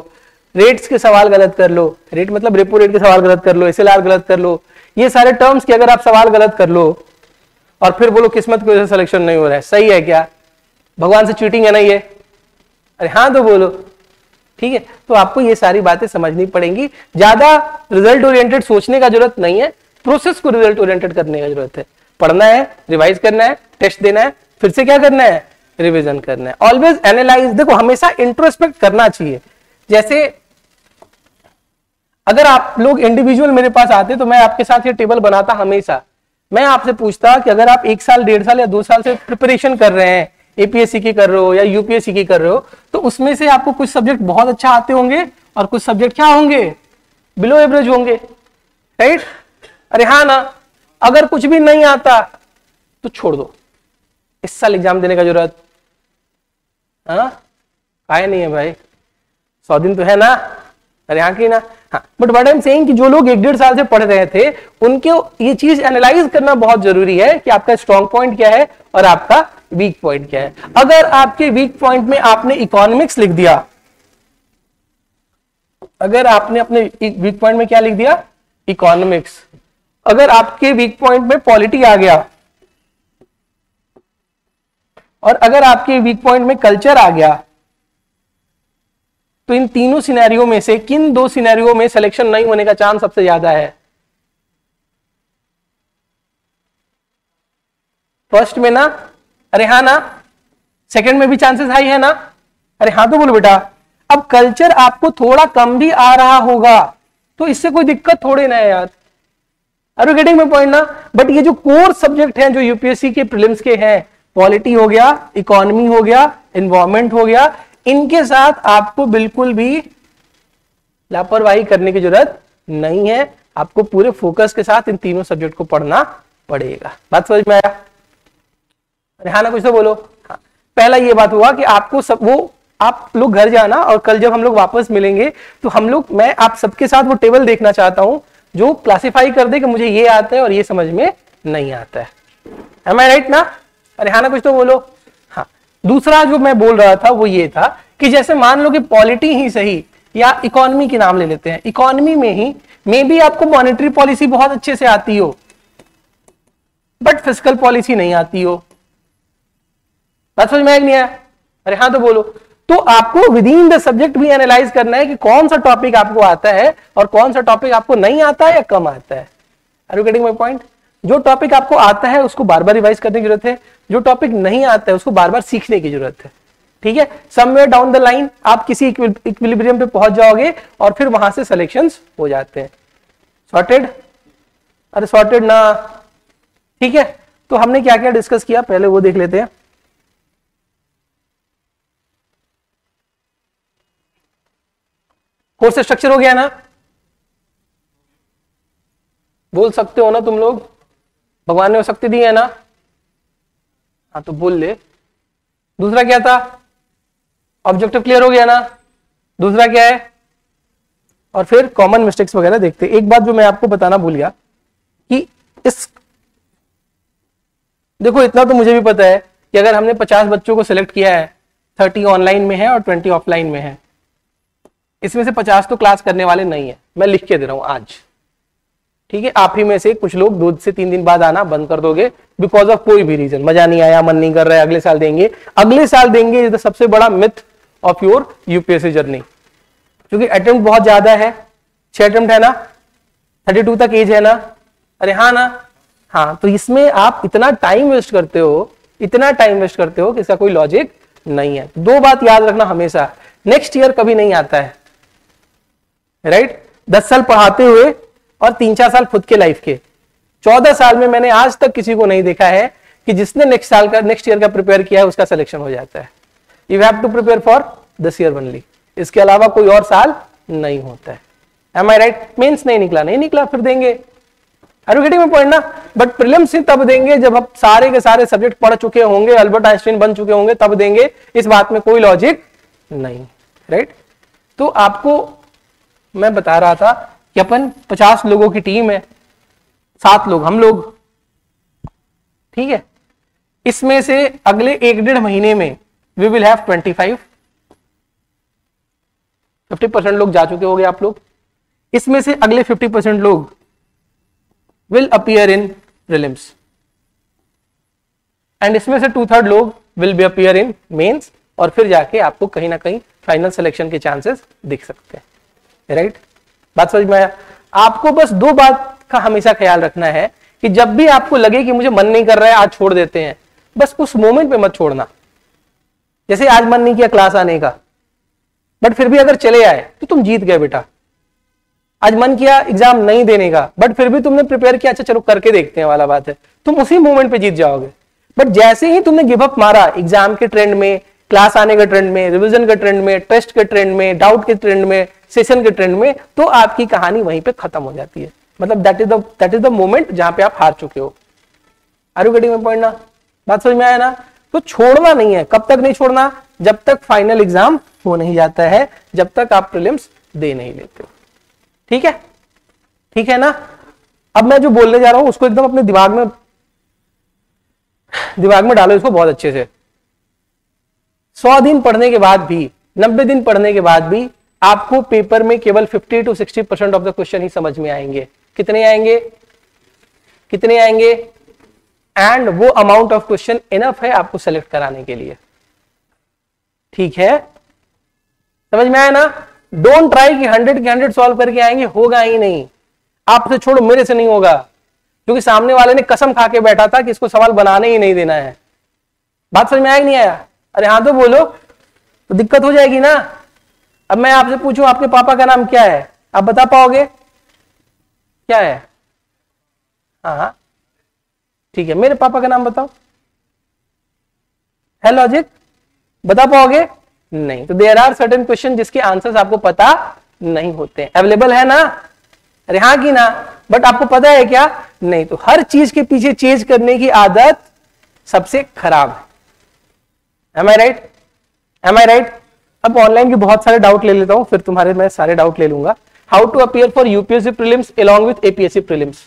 रेट्स के सवाल गलत कर लो, रेट मतलब रेपो रेट के सवाल गलत कर लो, एसएलआर गलत कर लो, ये सारे टर्म्स के अगर आप सवाल गलत कर लो और फिर बोलो किस्मत की वजह से सिलेक्शन नहीं हो रहा है, सही है क्या? भगवान से चीटिंग है ना ये? अरे हाँ तो बोलो, ठीक है। तो आपको ये सारी बातें समझनी पड़ेंगी। ज्यादा रिजल्ट ओरिएंटेड सोचने का जरूरत नहीं है, प्रोसेस को रिजल्ट ओरिएंटेड करने का जरूरत है। पढ़ना है, रिवाइज करना है, टेस्ट देना है, फिर से क्या करना है? रिवीजन करना है। Always analyse. देखो हमेशा इंट्रोस्पेक्ट करना चाहिए। जैसे अगर आप लोग इंडिविजुअल मेरे पास आते तो मैं आपके साथ ये टेबल बनाता, हमेशा मैं आपसे पूछता कि अगर आप 1 साल, 1.5 साल या 2 साल से प्रिपरेशन कर रहे हैं, एपीएससी की कर रहे हो या यूपीएससी की कर रहे हो, तो उसमें से आपको कुछ सब्जेक्ट बहुत अच्छा आते होंगे और कुछ सब्जेक्ट क्या होंगे? बिलो एवरेज होंगे, राइट? अरे हाँ ना। अगर कुछ भी नहीं आता तो छोड़ दो, इस साल एग्जाम देने का जरूरत काहे नहीं है भाई? 100 दिन तो है ना? अरे हाँ की ना? हाँ। But what I am saying कि जो लोग 1-1.5 साल से पढ़ रहे थे, उनके ये चीज एनालाइज करना बहुत जरूरी है कि आपका स्ट्रॉन्ग पॉइंट क्या है और आपका वीक पॉइंट क्या है। अगर आपके वीक पॉइंट में आपने इकोनॉमिक्स लिख दिया, अगर आपने अपने वीक पॉइंट में क्या लिख दिया? इकोनॉमिक्स। अगर आपके वीक पॉइंट में पॉलिटी आ गया, और अगर आपके वीक पॉइंट में कल्चर आ गया, तो इन तीनों सिनेरियो में से किन 2 सिनेरियो में सिलेक्शन नहीं होने का चांस सबसे ज्यादा है? फर्स्ट में ना? अरे हाँ ना। सेकंड में भी चांसेस हाई है ना? अरे हाँ तो बोलो बेटा। अब कल्चर आपको थोड़ा कम भी आ रहा होगा तो इससे कोई दिक्कत थोड़ी ना है यार। Are you getting my point ना? बट ये जो कोर सब्जेक्ट हैं जो यूपीएससी के प्रीलिम्स के हैं, पॉलिटी हो गया, इकोनॉमी हो गया, एनवायरमेंट हो गया, इनके साथ आपको बिल्कुल भी लापरवाही करने की जरूरत नहीं है। आपको पूरे फोकस के साथ इन तीनों सब्जेक्ट को पढ़ना पड़ेगा। बात समझ में आया? अरे हाँ ना, कुछ तो बोलो। हाँ। पहला ये बात हुआ कि आपको सब वो आप लोग घर जाना, और कल जब हम लोग वापस मिलेंगे तो हम लोग, मैं आप सबके साथ वो टेबल देखना चाहता हूं जो क्लासिफाई कर दे कि मुझे ये आता है और ये समझ में नहीं आता है। Am I right ना? अरे हाँ ना, कुछ तो बोलो। हाँ। दूसरा जो मैं बोल रहा था वो ये था कि जैसे मान लो कि पॉलिटी ही सही या इकोनॉमी के नाम ले लेते हैं, इकोनॉमी में ही मे बी आपको मॉनेटरी पॉलिसी बहुत अच्छे से आती हो बट फिस्कल पॉलिसी नहीं आती हो। बात समझ में आया नहीं आया? अरे हाँ तो बोलो। तो आपको विद इन द सब्जेक्ट भी एनालाइज करना है कि कौन सा टॉपिक आपको आता है और कौन सा टॉपिक आपको नहीं आता है या कम आता है। Are you getting my point? जो टॉपिक आपको आता है उसको बार बार रिवाइज करने की जरूरत है, जो टॉपिक नहीं आता है उसको बार बार सीखने की जरूरत है। ठीक है, समवेयर डाउन द लाइन आप किसी इक्विलिब्रियम पे पहुंच जाओगे और फिर वहां से सिलेक्शंस हो जाते हैं। सॉर्टेड? अरे सॉर्टेड ना। ठीक है, तो हमने क्या क्या डिस्कस किया पहले वो देख लेते हैं। कोर्स स्ट्रक्चर हो गया ना? बोल सकते हो ना तुम लोग? भगवान ने शक्ति दी है ना? हाँ तो बोल ले। दूसरा क्या था? ऑब्जेक्टिव क्लियर हो गया ना? दूसरा क्या है? और फिर कॉमन मिस्टेक्स वगैरह देखते। एक बात जो मैं आपको बताना भूल गया कि इस देखो इतना तो मुझे भी पता है कि अगर हमने 50 बच्चों को सिलेक्ट किया है, 30 ऑनलाइन में है और 20 ऑफलाइन में है, इसमें से 50 तो क्लास करने वाले नहीं है, मैं लिख के दे रहा हूं आज। ठीक है, आप ही में से कुछ लोग 2 से 3 दिन बाद आना बंद कर दोगे बिकॉज ऑफ कोई भी रीजन, मजा नहीं आया, मन नहीं कर रहा है, अगले साल देंगे। अगले साल देंगे इज द सबसे बड़ा myth of your UPSC journey, क्योंकि अटेम्प्ट बहुत ज्यादा है। 6 अटेम्प्ट है ना, 32 तक एज है ना? अरे हाँ ना? हाँ, तो इसमें आप इतना टाइम वेस्ट करते हो, इतना टाइम वेस्ट करते हो कि इसका कोई लॉजिक नहीं है। 2 बात याद रखना हमेशा, नेक्स्ट ईयर कभी नहीं आता है, राइट? 10 साल पढ़ाते हुए और 3-4 साल खुद के लाइफ के, 14 साल में मैंने आज तक किसी को नहीं देखा है कि जिसने नेक्स्ट ईयर का प्रिपेयर किया है उसका सिलेक्शन हो जाता है। You have to prepare for this year only, इसके अलावा कोई और साल नहीं होता है। Am I right? मेंस नहीं निकला फिर देंगे। Are you getting my point ना? बट प्रीलिम्स से तब देंगे जब आप सारे के सारे सब्जेक्ट पढ़ चुके होंगे, अल्बर्ट आइंस्टीन बन चुके होंगे, तब देंगे। इस बात में कोई लॉजिक नहीं, राइट? तो आपको मैं बता रहा था कि अपन 50 लोगों की टीम है, 7 लोग हम लोग, ठीक है? इसमें से अगले 1-1.5 महीने में वी विल हैव 50% लोग जा चुके होंगे आप लोग। इसमें से अगले 50% लोग will appear in prelims and इसमें से 2/3 लोग will be appear in mains और फिर जाके आपको कहीं ना कहीं फाइनल सिलेक्शन के चांसेस दिख सकते हैं, राइट? बात समझ में आया? आपको बस 2 बात का हमेशा ख्याल रखना है कि जब भी आपको लगे कि मुझे मन नहीं कर रहा है, आज छोड़ देते हैं, बस उस मोमेंट पे मत छोड़ना। जैसे आज मन नहीं किया क्लास आने का, बट फिर भी अगर चले आए तो तुम जीत गए बेटा। आज मन किया एग्जाम नहीं देने का, बट फिर भी तुमने प्रिपेयर किया, अच्छा चलो करके देखते हैं वाला बात है, तुम उसी मोमेंट पे जीत जाओगे। बट जैसे ही तुमने गिव अप मारा एग्जाम के ट्रेंड में, क्लास आने के ट्रेंड में, रिवीजन के ट्रेंड में, टेस्ट के ट्रेंड में, डाउट के ट्रेंड में, सेशन के ट्रेंड में, तो आपकी कहानी वहीं पे खत्म हो जाती है। मतलब दैट इज द मोमेंट जहां पे आप हार चुके हो। Are you getting my point ना? बात समझ में आया ना? तो छोड़ना नहीं है। कब तक नहीं छोड़ना? जब तक फाइनल एग्जाम हो नहीं जाता है, जब तक आप प्रीलिम्स दे नहीं लेते हो। ठीक है? ठीक है ना? अब मैं जो बोलने जा रहा हूं उसको एकदम अपने दिमाग में डालो इसको बहुत अच्छे से। 100 दिन पढ़ने के बाद भी, 90 दिन पढ़ने के बाद भी आपको पेपर में केवल 50 to 60% ऑफ द क्वेश्चन ही समझ में आएंगे। कितने आएंगे? कितने आएंगे? एंड वो अमाउंट ऑफ क्वेश्चन इनफ है आपको सेलेक्ट कराने के लिए। ठीक है? समझ में आया ना? डोंट ट्राई कि 100 के 100 सॉल्व करके आएंगे, होगा ही नहीं। आपसे छोड़ो, मेरे से नहीं होगा, क्योंकि सामने वाले ने कसम खा के बैठा था कि इसको सवाल बनाने ही नहीं देना है। बात समझ में आया कि नहीं आया? अरे हाँ तो बोलो, तो दिक्कत हो जाएगी ना। अब मैं आपसे पूछूं आपके पापा का नाम क्या है, आप बता पाओगे? क्या है? हाँ ठीक है, मेरे पापा का नाम बताओ। है लॉजिक? बता पाओगे? नहीं। तो देयर आर सर्टेन क्वेश्चन जिसके आंसर्स आपको पता नहीं होते। अवेलेबल है ना? अरे हाँ की ना? बट आपको पता है क्या? नहीं। तो हर चीज के पीछे चेंज करने की आदत सबसे खराब है। Am I right? Am I right? अब ऑनलाइन के बहुत सारे डाउट ले लेता हूं, फिर तुम्हारे मैं सारे डाउट ले लूंगा। How to appear for UPSC prelims along with APSC prelims.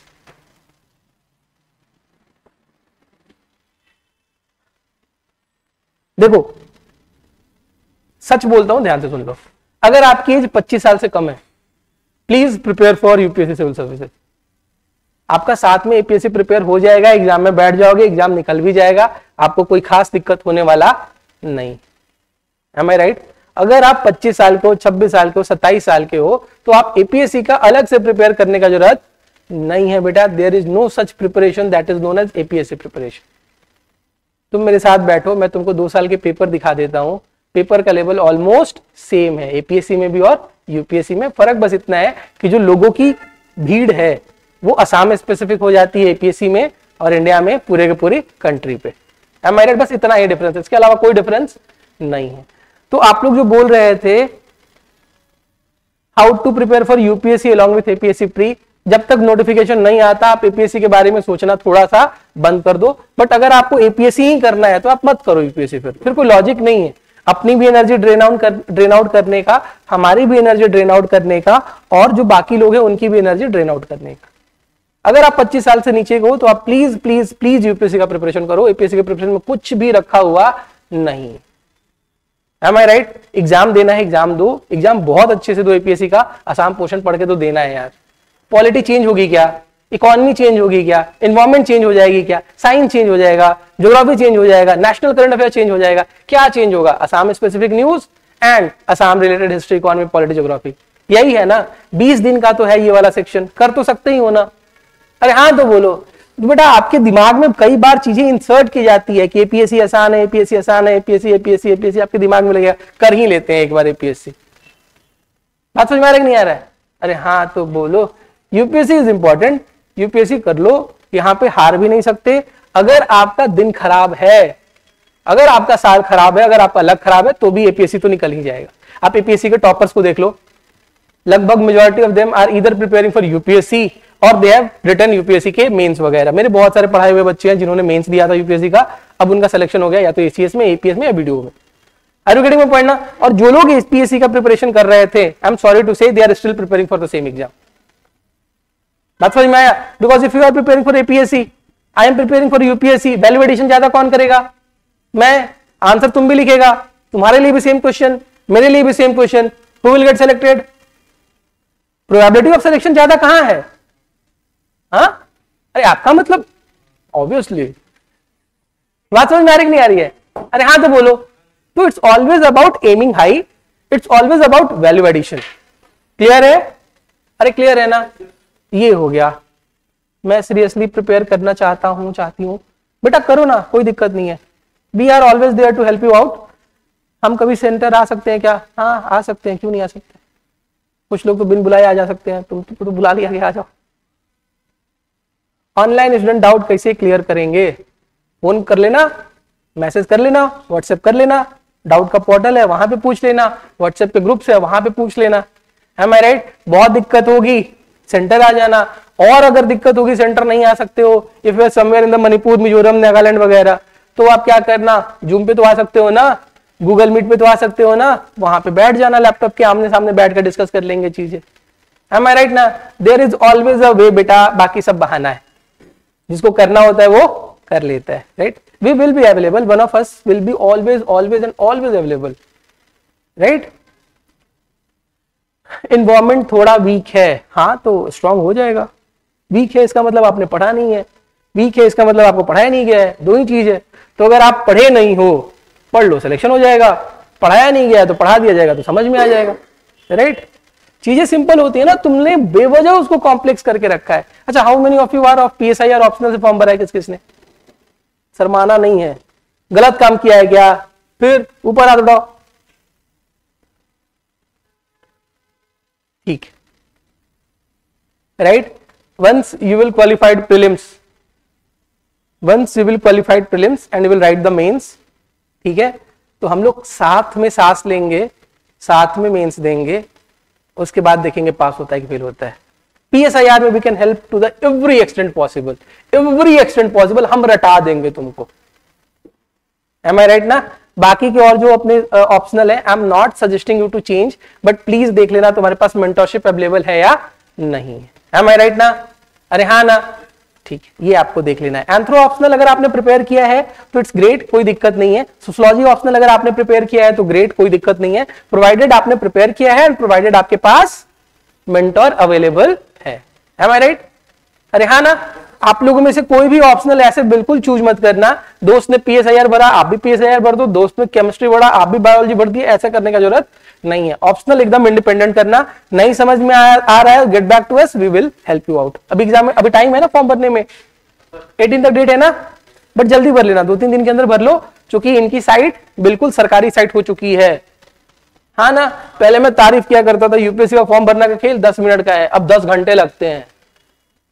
देखो सच बोलता हूं, ध्यान से सुन लो। अगर आपकी एज 25 साल से कम है, please prepare for UPSC civil services. आपका साथ में एपीएससी प्रिपेयर हो जाएगा, एग्जाम में बैठ जाओगे, एग्जाम निकल भी जाएगा, आपको कोई खास दिक्कत होने वाला नहीं। Am I right? अगर आप 25 साल के हो, 26 साल के हो, 27 साल के हो, तो आप एपीएससी का अलग से प्रिपेयर करने का जरूरत नहीं है बेटा। There is no such preparation that is known as APSC preparation. तुम मेरे साथ बैठो, मैं तुमको 2 साल के पेपर दिखा देता हूं। पेपर का लेवल ऑलमोस्ट सेम है एपीएससी में भी और यूपीएससी में। फर्क बस इतना है कि जो लोगों की भीड़ है वो असम में स्पेसिफिक हो जाती है एपीएससी में, और इंडिया में पूरे के पूरी कंट्री पे। Am I right? बस इतना ही डिफरेंस है, इसके अलावा कोई डिफरेंस नहीं है। तो आप लोग जो बोल रहे थे how to prepare for UPSC along with APSC pre, जब तक नोटिफिकेशन नहीं आता आप एपीएससी के बारे में सोचना थोड़ा सा बंद कर दो। बट अगर आपको एपीएससी ही करना है तो आप मत करो यूपीएससी, फिर कोई लॉजिक नहीं है। अपनी भी एनर्जी ड्रेन आउट करने का, हमारी भी एनर्जी ड्रेन आउट करने का, और जो बाकी लोग हैं उनकी भी एनर्जी ड्रेन आउट करने का। अगर आप 25 साल से नीचे हो तो आप प्लीज प्लीज प्लीज यूपीएससी का प्रिपरेशन करो। एपीएससी के प्रिपरेशन में कुछ भी रखा हुआ नहीं। Am I right? एग्जाम देना है, एग्जाम दो, एग्जाम बहुत अच्छे से दो एपीएससी का, आसाम पोर्शन पढ़ के तो देना है यार। पॉलिटी चेंज होगी क्या, इकोनॉमी चेंज होगी क्या, एनवायरमेंट चेंज हो जाएगी क्या, साइंस चेंज हो जाएगा, ज्योग्राफी चेंज हो जाएगा, नेशनल करंट अफेयर चेंज हो जाएगा, क्या चेंज होगा? Assam specific news and Assam related history, economy, polity, geography, यही है ना। 20 दिन का तो है ये वाला सेक्शन, कर तो सकते ही हो ना। अरे हाँ तो बोलो बेटा, आपके दिमाग में कई बार चीजें इंसर्ट की जाती है कि एपीएससी आसान है, एपीएससी आसान है, एपीएससी एपीएससी एपीएससी, आपके दिमाग में लगेगा कर ही लेते हैं एक बार एपीएससी। बात समझ में आ रहा है कि नहीं आ रहा है? अरे हाँ तो बोलो, यूपीएससी इज इंपॉर्टेंट, यूपीएससी कर लो, यहाँ पे हार भी नहीं सकते। अगर आपका दिन खराब है, अगर आपका साल खराब है, अगर आपका लक खराब है, तो भी एपीएससी तो निकल ही जाएगा। आप एपीएससी के टॉपर्स को देख लो, लगभग majority of them are either preparing for UPSC और दे हैव रिटन यूपीएससी के मेंस वगैरह। मेरे बहुत सारे पढ़ाए हुए बच्चे हैं जिन्होंने मेंस दिया था यूपीएससी का, अब उनका सिलेक्शन हो गया या तो एसीएस में, एपीएस में या बीडीओ में। Are you getting my point ना? और जो लोग एपीएससी का प्रिपरेशन कर रहे थे, I am sorry to say, they are still preparing for the same exam. बात समझ में आया? Because if you are preparing for APSC, I am preparing for UPSC, value addition ज्यादा कौन करेगा? मैं। आंसर तुम भी लिखेगा, तुम्हारे लिए भी सेम क्वेश्चन, मेरे लिए भी same question, who will get selected? Probability of selection ज्यादा कहां है? हाँ? अरे आपका मतलब ऑब्वियसली। बात समझ में आ रही नहीं आ रही है? अरे हाँ तो बोलो। तो it's always about aiming high, it's always about value addition. Clear है? अरे क्लियर है ना? ये हो गया। मैं सीरियसली प्रिपेयर करना चाहता हूं, चाहती हूं, बेटा करो ना, कोई दिक्कत नहीं है। We are always there to help you out. हम कभी सेंटर आ सकते हैं क्या? हाँ आ सकते हैं, क्यों नहीं आ सकते? कुछ लोग तो बिन बुलाए आ जा सकते हैं, तुम तो बुला लिया गया, आ जाओ। ऑनलाइन स्टूडेंट डाउट कैसे क्लियर करेंगे? फोन कर लेना, मैसेज कर लेना, व्हाट्सएप कर लेना, डाउट का पोर्टल है वहां पे पूछ लेना, व्हाट्सएप के ग्रुप है वहां पे पूछ लेना। Am I right? बहुत दिक्कत होगी सेंटर आ जाना, और अगर दिक्कत होगी सेंटर नहीं आ सकते हो, if you are somewhere in the Manipur, Mizoram, Nagaland वगैरह, तो आप क्या करना, जूम पे तो आ सकते हो ना, गूगल मीट पे तो आ सकते हो ना, वहां पे बैठ जाना, लैपटॉप के आमने सामने बैठ कर डिस्कस कर लेंगे चीजें। Am I right ना? देयर इज ऑलवेज अ वे बेटा, बाकी सब बहाना है, जिसको करना होता है वो कर लेता है, right? We will be available, one of us will be always always and always available, right? Environment थोड़ा वीक है, हाँ तो स्ट्रांग हो जाएगा। वीक है इसका मतलब आपने पढ़ा नहीं है, वीक है इसका मतलब आपको पढ़ाया नहीं गया है, दो ही चीज है। तो अगर आप पढ़े नहीं हो, पढ़ लो, सिलेक्शन हो जाएगा। पढ़ाया नहीं गया तो पढ़ा दिया जाएगा, तो समझ में आ जाएगा, राइट? चीजें सिंपल होती है ना, तुमने बेवजह उसको कॉम्प्लेक्स करके रखा है। अच्छा, how many of you are of PSI और ऑप्शनल से फॉर्म भरा है? किस किसने? शर्माना नहीं है। गलत काम किया है क्या? फिर ऊपर हाथ उठाओ। ठीक, right? Once you will qualified prelims, once you will qualified prelims and you will write the mains, ठीक है? तो हम लोग साथ में सांस लेंगे, साथ में मेंस देंगे, उसके बाद देखेंगे पास होता है कि फेल होता है। पीएसआईआर में we can help to the every extent possible, every extent possible हम रटा देंगे तुमको। एम आई राइट ना? बाकी के और जो अपने ऑप्शनल है, I am not suggesting you to change, but please देख लेना तुम्हारे पास मेंटरशिप अवेलेबल है या नहीं। एम आई राइट ना? अरे हाँ ना? ठीक, ये आपको देख लेना है। एंथ्रो ऑप्शनल अगर आपने प्रिपेयर किया है तो इट्स ग्रेट, कोई दिक्कत नहीं है। सोशियोलॉजी ऑप्शनल अगर आपने प्रिपेयर किया है तो ग्रेट, कोई दिक्कत नहीं है, प्रोवाइडेड आपने प्रिपेयर किया है, प्रोवाइडेड आपके पास मेंटोर अवेलेबल है। Am I right? अरे हाँ ना, आप लोगों में से कोई भी ऑप्शनल ऐसे बिल्कुल चूज मत करना, दोस्त ने पीएसआईआर भरा आप भी पीएसआईआर भर दो, दोस्त ने केमिस्ट्री भरा आप भी बायोलॉजी भर दिए, ऐसा करने का जरूरत नहीं है। ऑप्शनल एकदम इंडिपेंडेंट करना। नहीं समझ में आ रहा है, get back to us, we will help you out. अभी एग्जाम में अभी टाइम है ना फॉर्म भरने में, 18 तक डेट है ना, बट जल्दी भर लेना, 2-3 दिन के अंदर भर लो, क्योंकि इनकी साइट बिल्कुल सरकारी साइट हो चुकी है। हाँ ना, पहले मैं तारीफ किया करता था यूपीएससी का फॉर्म भरना का खेल 10 मिनट का है, अब 10 घंटे लगते हैं,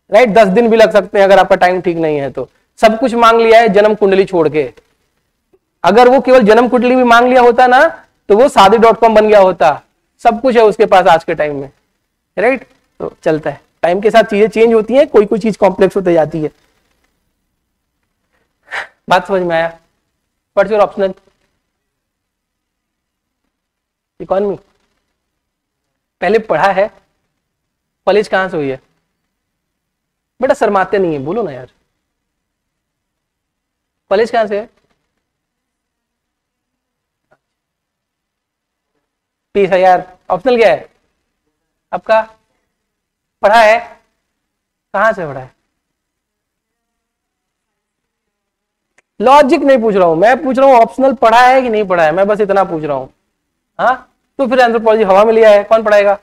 राइट? 10 दिन भी लग सकते हैं अगर आपका टाइम ठीक नहीं है तो। सब कुछ मांग लिया है जन्म कुंडली छोड़ के। अगर वो केवल जन्म कुंडली भी मांग लिया होता ना तो वो शादी.com बन गया होता। सब कुछ है उसके पास आज के टाइम में, राइट? तो चलता है, टाइम के साथ चीजें चेंज होती हैं, कोई कोई चीज कॉम्प्लेक्स होती जाती है। बात समझ में आया? What's your optional? इकोनॉमी पहले पढ़ा है, कॉलेज कहां से हुई है? बेटा शर्माते नहीं है, बोलो ना यार, कॉलेज कहां से है? पीएसआईआर ऑप्शनल क्या है आपका? पढ़ा है? कहां से पढ़ा है? लॉजिक नहीं पूछ रहा हूं मैं, पूछ रहा हूं ऑप्शनल पढ़ा है कि नहीं पढ़ा है, मैं बस इतना पूछ रहा हूं। हाँ तो फिर एंथ्रोपोलॉजी हवा में लिया है, कौन पढ़ाएगा?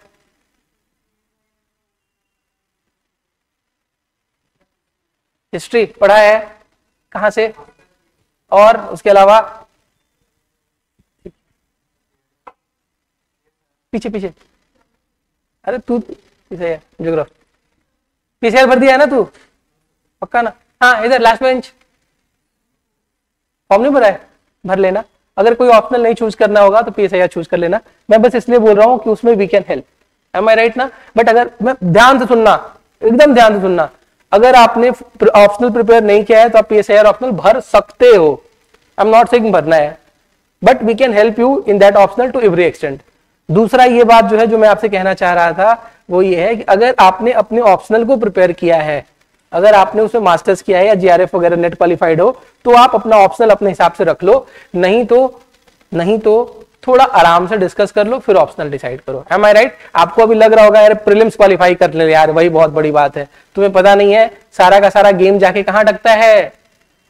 हिस्ट्री पढ़ा है? कहां से? और उसके अलावा पीछे पीछे, अरे तू पीछे ज्योग्राफी पीसीआर भर दिया है ना तू, पक्का ना? हाँ इधर लास्ट बेंच, फॉर्म नहीं भरा है, भर लेना। अगर कोई ऑप्शनल नहीं चूज करना होगा तो पीएसआईआर चूज कर लेना। मैं बस इसलिए बोल रहा हूं कि उसमें we can help, am I right ना? बट अगर मैं ध्यान से सुनना, एकदम ध्यान से सुनना, अगर आपने ऑप्शनल प्रिपेयर नहीं किया है तो आप पीएसआईआर ऑप्शनल भर सकते हो। आई एम नॉट सेइंग भरना है, but we can help you in that optional to every extent. दूसरा ये बात जो है जो मैं आपसे कहना चाह रहा था वो ये है कि अगर आपने अपने ऑप्शनल को प्रिपेयर किया है, अगर आपने उसमें मास्टर्स किया है या जीआरएफ वगैरह नेट क्वालिफाइड हो, तो आप अपना ऑप्शनल अपने हिसाब से रख लो, नहीं तो थोड़ा आराम से डिस्कस कर लो, फिर ऑप्शनल डिसाइड करो। M I right? आपको अभी लग रहा होगा यार प्रीलिम्स क्वालिफाई कर ले यार, वही बहुत बड़ी बात है। तुम्हें पता नहीं है सारा का सारा गेम जाके कहां अटकता है?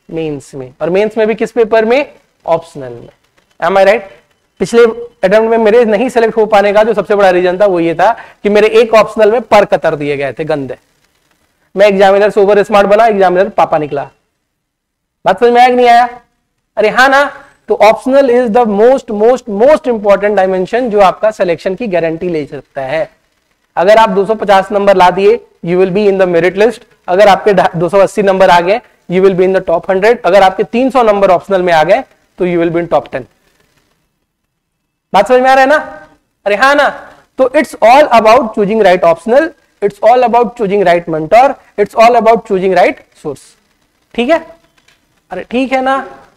मेंस में, और मेंस में भी किस पेपर में? ऑप्शनल में। M I right? पिछले अटेम्प्ट में मेरे नहीं सेलेक्ट हो पाने का जो सबसे बड़ा रीजन था वो ये था कि मेरे एक ऑप्शनल में पर कतर दिए गए थे गंदे। मैं एग्जामिनर से ओवर स्मार्ट बना, एग्जामिनर पापा निकला। बात समझ में आया कि नहीं आया? अरे हाँ ना, तो optional is the most most most important dimension जो आपका सिलेक्शन की गारंटी ले सकता है। अगर आप 250 नंबर ला दिए, you will be in the merit list. अगर आपके 280 नंबर आ गए, you will be in the top 100। अगर आपके 300 नंबर ऑप्शनल में आ गए तो you will be in top 10। बात समझ में आ रहा है ना? अरे हाँ ना, तो it's all about choosing right optional, it's all about choosing right mentor, it's all about choosing right source. ठीक है? अरे ठीक है ना,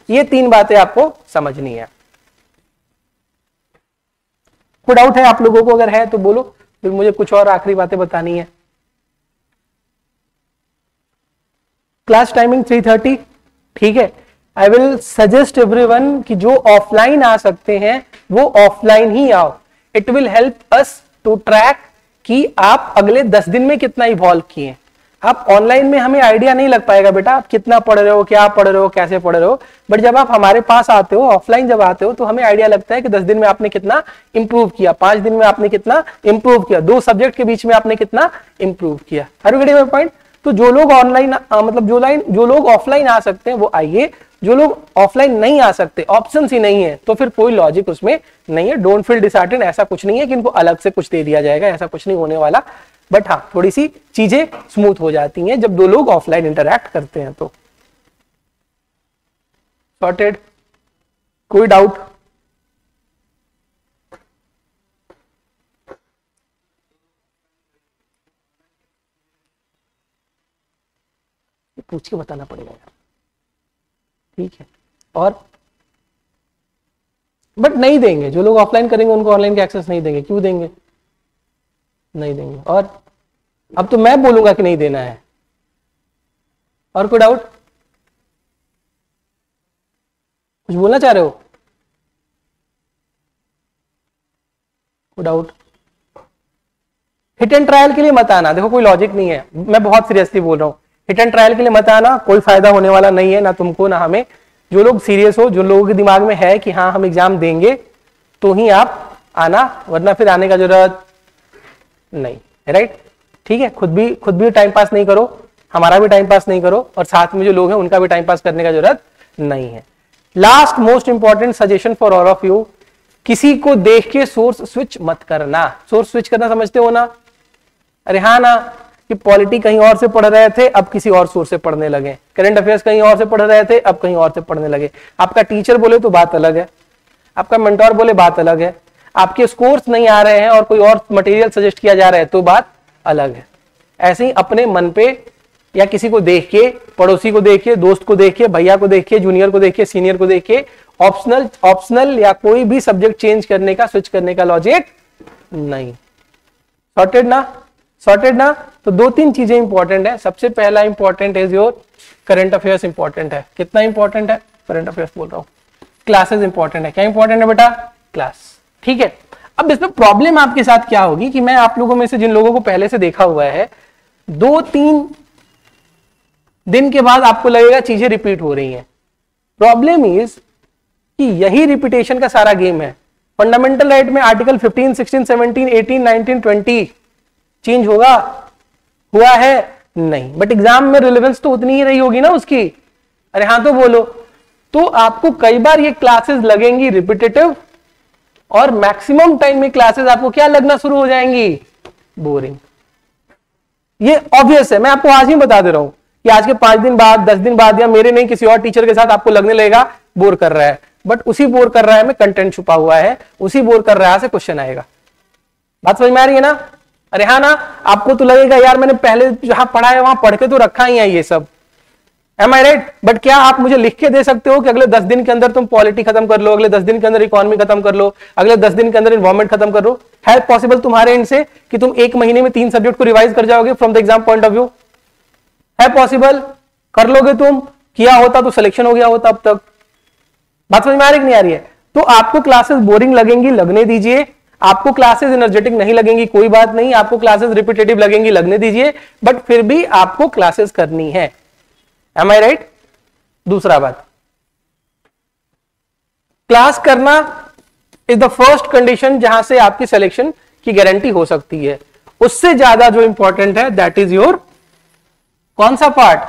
ये 3 बातें आपको समझनी है। कोई डाउट है आप लोगों को? अगर है तो बोलो, फिर मुझे कुछ और आखिरी बातें बतानी है। क्लास टाइमिंग 3:30, ठीक है? आई विल सजेस्ट एवरीवन कि जो ऑफलाइन आ सकते हैं वो ऑफलाइन ही आओ। It will help us to track कि आप अगले 10 दिन में कितना इवॉल्व किए। आप ऑनलाइन में हमें आइडिया नहीं लग पाएगा बेटा आप कितना पढ़ रहे हो, क्या पढ़ रहे हो, कैसे पढ़ रहे हो, बट जब आप हमारे पास आते हो, ऑफलाइन जब आते हो, तो हमें आइडिया लगता है कि 10 दिन में आपने कितना इंप्रूव किया, 5 दिन में आपने कितना इंप्रूव किया, 2 सब्जेक्ट के बीच में आपने कितना इंप्रूव किया। Are you getting my point? तो जो लोग ऑनलाइन मतलब जो लोग ऑफलाइन आ सकते हैं वो आइए, जो लोग ऑफलाइन नहीं आ सकते, ऑप्शंस ही नहीं है, तो फिर कोई लॉजिक उसमें नहीं है। डोंट फील डिसहार्टेंड, ऐसा कुछ नहीं है कि इनको अलग से कुछ दे दिया जाएगा, ऐसा कुछ नहीं होने वाला। बट हाँ, थोड़ी सी चीजें स्मूथ हो जाती हैं जब 2 लोग ऑफलाइन इंटरैक्ट करते हैं। तो सॉर्टेड? कोई डाउट? पूछ के बताना पड़ेगा यार, ठीक है? और बट नहीं देंगे, जो लोग ऑफलाइन करेंगे उनको ऑनलाइन का एक्सेस नहीं देंगे। क्यों देंगे? नहीं देंगे। और अब तो मैं बोलूंगा कि नहीं देना है। और कोई डाउट? कुछ बोलना चाह रहे हो? कोई डाउट? हिट एंड ट्रायल के लिए मत आना, देखो कोई लॉजिक नहीं है, मैं बहुत सीरियसली बोल रहा हूँ, हिट एंड ट्रायल के लिए मत आना, कोई फायदा होने वाला नहीं है, ना तुमको ना हमें। जो लोग सीरियस हो, जो लोगों के दिमाग में है कि हाँ हम एग्जाम देंगे, तो ही आप आना, वरना फिर आने का जरूरत नहीं, राइट? ठीक है, खुद भी टाइम पास नहीं करो, हमारा भी टाइम पास नहीं करो, और साथ में जो लोग हैं उनका भी टाइम पास करने का जरूरत नहीं है। Last most important suggestion for all of you, किसी को देख के सोर्स स्विच मत करना। सोर्स स्विच करना समझते हो ना? अरे हाँ ना, कि पॉलिटी कहीं और से पढ़ रहे थे, अब किसी और सोर्स से पढ़ने लगे, करंट अफेयर्स कहीं और से पढ़ रहे थे, अब कहीं और से पढ़ने लगे। आपका टीचर बोले तो बात अलग है, आपका मेंटोर बोले बात अलग है, आपके स्कोर्स नहीं आ रहे हैं और कोई और मटेरियल सजेस्ट किया जा रहा है तो बात अलग है। ऐसे ही अपने मन पे या किसी को देख के, पड़ोसी को देख के, दोस्त को देख के, भैया को देख के, जूनियर को देख के, सीनियर को देख के ऑप्शनल या कोई भी सब्जेक्ट चेंज करने का, स्विच करने का लॉजिक नहीं। सॉर्टेड ना? सॉर्टेड ना? तो 2-3 चीजें इंपॉर्टेंट है। सबसे पहला important is your current affairs important है। कितना इंपॉर्टेंट है? करंट अफेयर्स बोल रहा हूं। क्लासेस इंपॉर्टेंट है। क्या इंपॉर्टेंट है बेटा? क्लास। ठीक है, अब इसमें प्रॉब्लम आपके साथ क्या होगी कि मैं आप लोगों में से जिन लोगों को पहले से देखा हुआ है, 2-3 दिन के बाद आपको लगेगा चीजें रिपीट हो रही हैं। प्रॉब्लम इज कि यही रिपीटेशन का सारा गेम है। फंडामेंटल राइट में आर्टिकल 15, 16, 17, 18, 19, 20 चेंज होगा? हुआ है? नहीं। बट एग्जाम में रिलेवेंस तो उतनी ही रही होगी ना उसकी। अरे हाँ तो बोलो। तो आपको कई बार ये क्लासेस लगेंगी रिपीटेटिव, और मैक्सिमम टाइम में क्लासेस आपको क्या लगना शुरू हो जाएंगी? बोरिंग। ये ऑब्वियस है, मैं आपको आज ही बता दे रहा हूं कि आज के 5 दिन बाद, 10 दिन बाद, या मेरे नहीं किसी और टीचर के साथ आपको लगने लगेगा बोर कर रहा है। बट उसी बोर कर रहा है में कंटेंट छुपा हुआ है, उसी बोर कर रहा है से क्वेश्चन आएगा। बात समझ में आ रही है ना? अरे हाँ ना, आपको तो लगेगा यार मैंने पहले जहां पढ़ा है वहां पढ़ के तो रखा ही है ये सब। Am I right? बट क्या आप मुझे लिख के दे सकते हो कि अगले 10 दिन के अंदर तुम पॉलिटी खत्म कर लो, अगले 10 दिन के अंदर इकोनॉमी खत्म कर लो, अगले 10 दिन के अंदर इन्वायरमेंट खत्म कर लो? है पॉसिबल तुम्हारे एंड से कि तुम 1 महीने में 3 सब्जेक्ट को रिवाइज कर जाओगे from the exam point of view? है पॉसिबल? कर लोगे तुम? किया होता तो सिलेक्शन हो गया होता अब तक। बात समझ में आ रही कि नहीं आ रही है? तो आपको क्लासेस बोरिंग लगेंगी, लगने दीजिए। आपको क्लासेस एनर्जेटिक नहीं लगेंगी, कोई बात नहीं। आपको क्लासेस रिपीटेटिव लगेंगी, लगने दीजिए। बट फिर भी आपको क्लासेस करनी है। Am I right? दूसरा बात, क्लास करना इज द फर्स्ट कंडीशन जहां से आपकी सिलेक्शन की गारंटी हो सकती है। उससे ज्यादा जो इंपॉर्टेंट है दैट इज योर कौन सा पार्ट?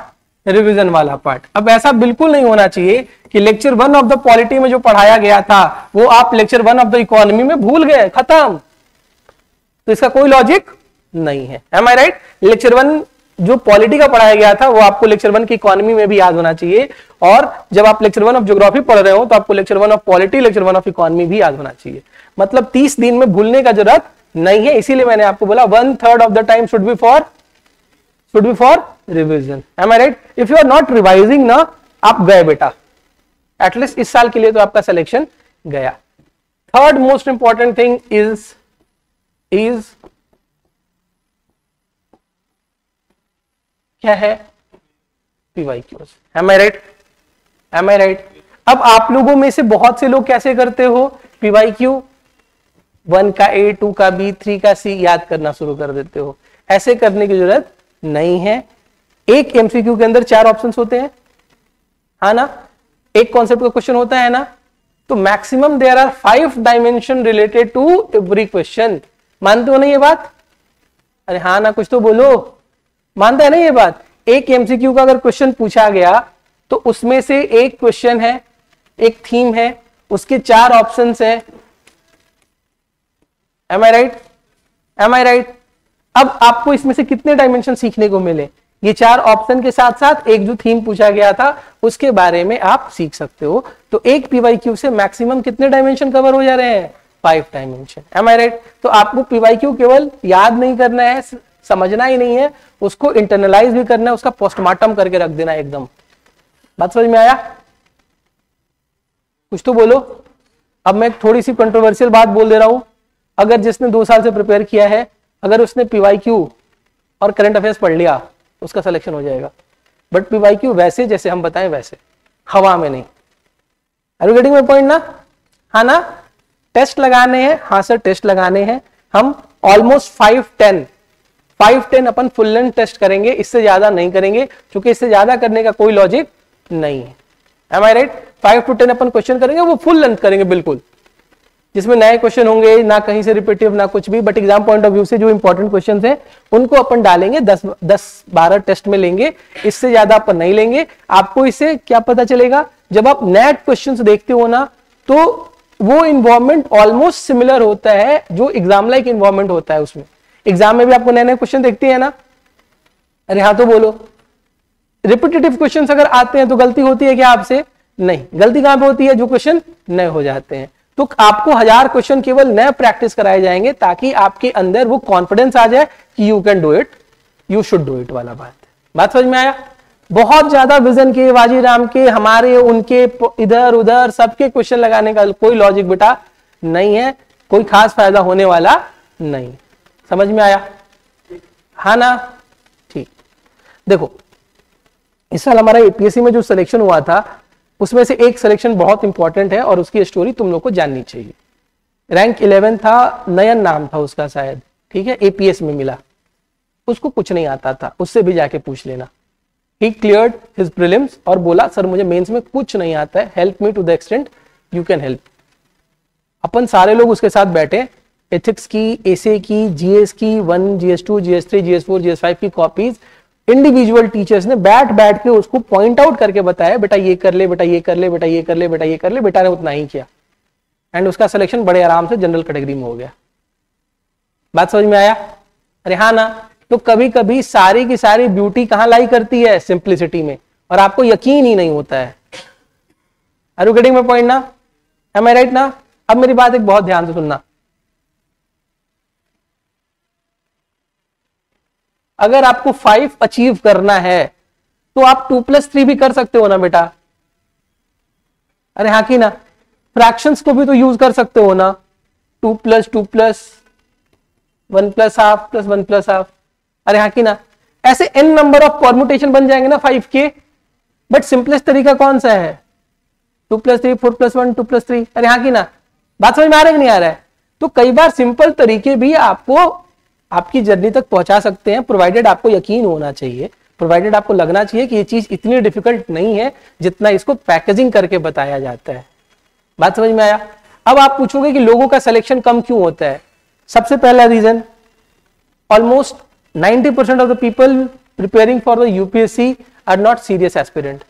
रिवीजन वाला पार्ट। अब ऐसा बिल्कुल नहीं होना चाहिए कि लेक्चर 1 ऑफ द पॉलिटी में जो पढ़ाया गया था वो आप लेक्चर 1 ऑफ द इकोनॉमी में भूल गए, खत्म। तो इसका कोई लॉजिक नहीं है। Am I right? लेक्चर 1 जो पॉलिटी का पढ़ाया गया था वो आपको लेक्चर 1 की इकोनॉमी में भी याद होना चाहिए, और जब आप लेक्चर 1 ऑफ ज्योग्राफी पढ़ रहे हो तो आपको lecture 1 of polity, lecture 1 of economy भी याद होना चाहिए। मतलब 30 दिन में भूलने का जरूरत नहीं है। इसीलिए मैंने आपको बोला 1/3 of the time should be for revision. Am I right? If you are not revising ना, आप गए बेटा। एटलीस्ट इस साल के लिए तो आपका सिलेक्शन गया। Third most important thing is क्या है? PYQs। Am I right? Am I right? अब आप लोगों में से बहुत से लोग कैसे करते हो? PYQ 1 का A, 2 का B, 3 का C याद करना शुरू कर देते हो। ऐसे करने की जरूरत नहीं है। एक MCQ के अंदर 4 ऑप्शंस होते हैं, हाँ ना? एक कॉन्सेप्ट का क्वेश्चन होता है ना? तो maximum there are 5 dimension related to every question. मानते हो ना ये बात? अरे हाँ ना, कुछ तो बोलो। मानता है ना ये बात? एक एमसीक्यू का अगर क्वेश्चन पूछा गया तो उसमें से एक क्वेश्चन है, एक थीम है, उसके 4 ऑप्शंस हैं। M I right? Am I right? अब आपको इसमें से कितने डायमेंशन सीखने को मिले? ये 4 ऑप्शन के साथ साथ एक जो थीम पूछा गया था उसके बारे में आप सीख सकते हो। तो एक पीवाईक्यू से मैक्सिमम कितने डायमेंशन कवर हो जा रहे हैं? 5 डायमेंशन। M I right? तो आपको पीवाईक्यू केवल याद नहीं करना है, समझना ही नहीं है, उसको इंटरनलाइज भी करना है, उसका पोस्टमार्टम करके रख देना एकदम। बात समझ में आया? कुछ तो बोलो। अब मैं थोड़ी सी कंट्रोवर्शियल बात बोल दे रहा हूं। अगर जिसने 2 साल से प्रिपेयर किया है, अगर उसने पीवाईक्यू और करंट अफेयर्स पढ़ लिया तो उसका सिलेक्शन हो जाएगा। बट पीवाईक्यू वैसे जैसे हम बताएं वैसे, हवा में नहीं। Are you getting my point ना? हाँ ना? टेस्ट लगाने हैं, हाँ सर टेस्ट लगाने हैं। हम ऑलमोस्ट 5-10 5-10 अपन फुल लेंथ टेस्ट करेंगे, इससे ज्यादा नहीं करेंगे, क्योंकि इससे ज्यादा करने का कोई लॉजिक नहीं है। Am I right? 5 to 10 अपन क्वेश्चन करेंगे, वो फुल लेंथ करेंगे बिल्कुल, जिसमें नए क्वेश्चन होंगे, ना कहीं से रिपीटिव ना कुछ भी, but exam point of view से जो इंपॉर्टेंट क्वेश्चन है उनको अपन डालेंगे, 10-12 टेस्ट में लेंगे, इससे ज्यादा अपन नहीं लेंगे। आपको इससे क्या पता चलेगा, जब आप नेट क्वेश्चंस देखते हो ना, तो वो इन्वायरमेंट ऑलमोस्ट सिमिलर होता है जो एग्जाम लाइक इन्वायरमेंट होता है। उसमें एग्जाम में भी आपको नए नए क्वेश्चन देखते हैं ना, अरे हाँ तो बोलो। रिपीटेटिव क्वेश्चंस अगर आते हैं तो गलती होती है क्या आपसे? नहीं, गलती कहां पे होती है? जो क्वेश्चन नए हो जाते हैं। तो आपको 1000 क्वेश्चन केवल नए प्रैक्टिस कराए जाएंगे, ताकि आपके अंदर वो कॉन्फिडेंस आ जाए कि you can do it, you should do it वाला बात समझ में आया? बहुत ज्यादा विजन के, बाजीराम के, हमारे, उनके, इधर उधर सबके क्वेश्चन लगाने का कोई लॉजिक बेटा नहीं है, कोई खास फायदा होने वाला नहीं। समझ में आया? हाँ ना? ठीक। देखो इस साल हमारा एपीएससी में जो सिलेक्शन हुआ था, उसमें से एक सिलेक्शन बहुत इंपॉर्टेंट है और उसकी स्टोरी तुम लोग को जाननी चाहिए। रैंक 11 था, नयन नाम था उसका शायद, ठीक है, एपीएस में मिला। उसको कुछ नहीं आता था, उससे भी जाके पूछ लेना। ही क्लियर्ड हिज प्रीलिम्स और बोला सर मुझे मेंस में कुछ नहीं आता है, help me to the extent you can help. अपन सारे लोग उसके साथ बैठे, एथिक्स की, एसए की, जीएस की 1, GS2, GS3, GS4, GS5 की कॉपीज इंडिविजुअल टीचर्स ने बैठ बैठ के उसको पॉइंट आउट करके बताया, बेटा ये कर ले, बेटा ये कर ले, बेटा ये कर ले, बेटा ये कर ले। बेटा ने उतना ही किया एंड उसका सिलेक्शन बड़े आराम से जनरल कैटेगरी में हो गया। बात समझ में आया? अरे हाँ ना? तो कभी कभी सारी की सारी ब्यूटी कहां लाई करती है? सिंप्लिसिटी में, और आपको यकीन ही नहीं होता है। Are you getting my point ना? एम आई राइट ना? अब मेरी बात एक बहुत ध्यान से सुनना। अगर आपको 5 अचीव करना है तो आप 2+3 भी कर सकते हो ना बेटा? अरे हाँ की ना? फ्रैक्शंस को भी तो यूज कर सकते हो ना, 2 + 2 + 1 + हाफ + 1 + हाफ। अरे हाँ की ना? ऐसे n नंबर ऑफ परम्यूटेशन बन जाएंगे ना 5 के, बट सिंपलेस्ट तरीका कौन सा है? 2 + 3, 4 + 1, 2 + 3। अरे हाँ की ना? बात समझ में आ रहा है कि नहीं आ रहा है? तो कई बार सिंपल तरीके भी आपको आपकी जर्नी तक पहुंचा सकते हैं, प्रोवाइडेड आपको यकीन होना चाहिए, प्रोवाइडेड आपको लगना चाहिए कि ये चीज इतनी डिफिकल्ट नहीं है जितना इसको पैकेजिंग करके बताया जाता है। बात समझ में आया? अब आप पूछोगे कि लोगों का सिलेक्शन कम क्यों होता है? सबसे पहला reason, almost 90% of the people preparing for the UPSC are not serious aspirant.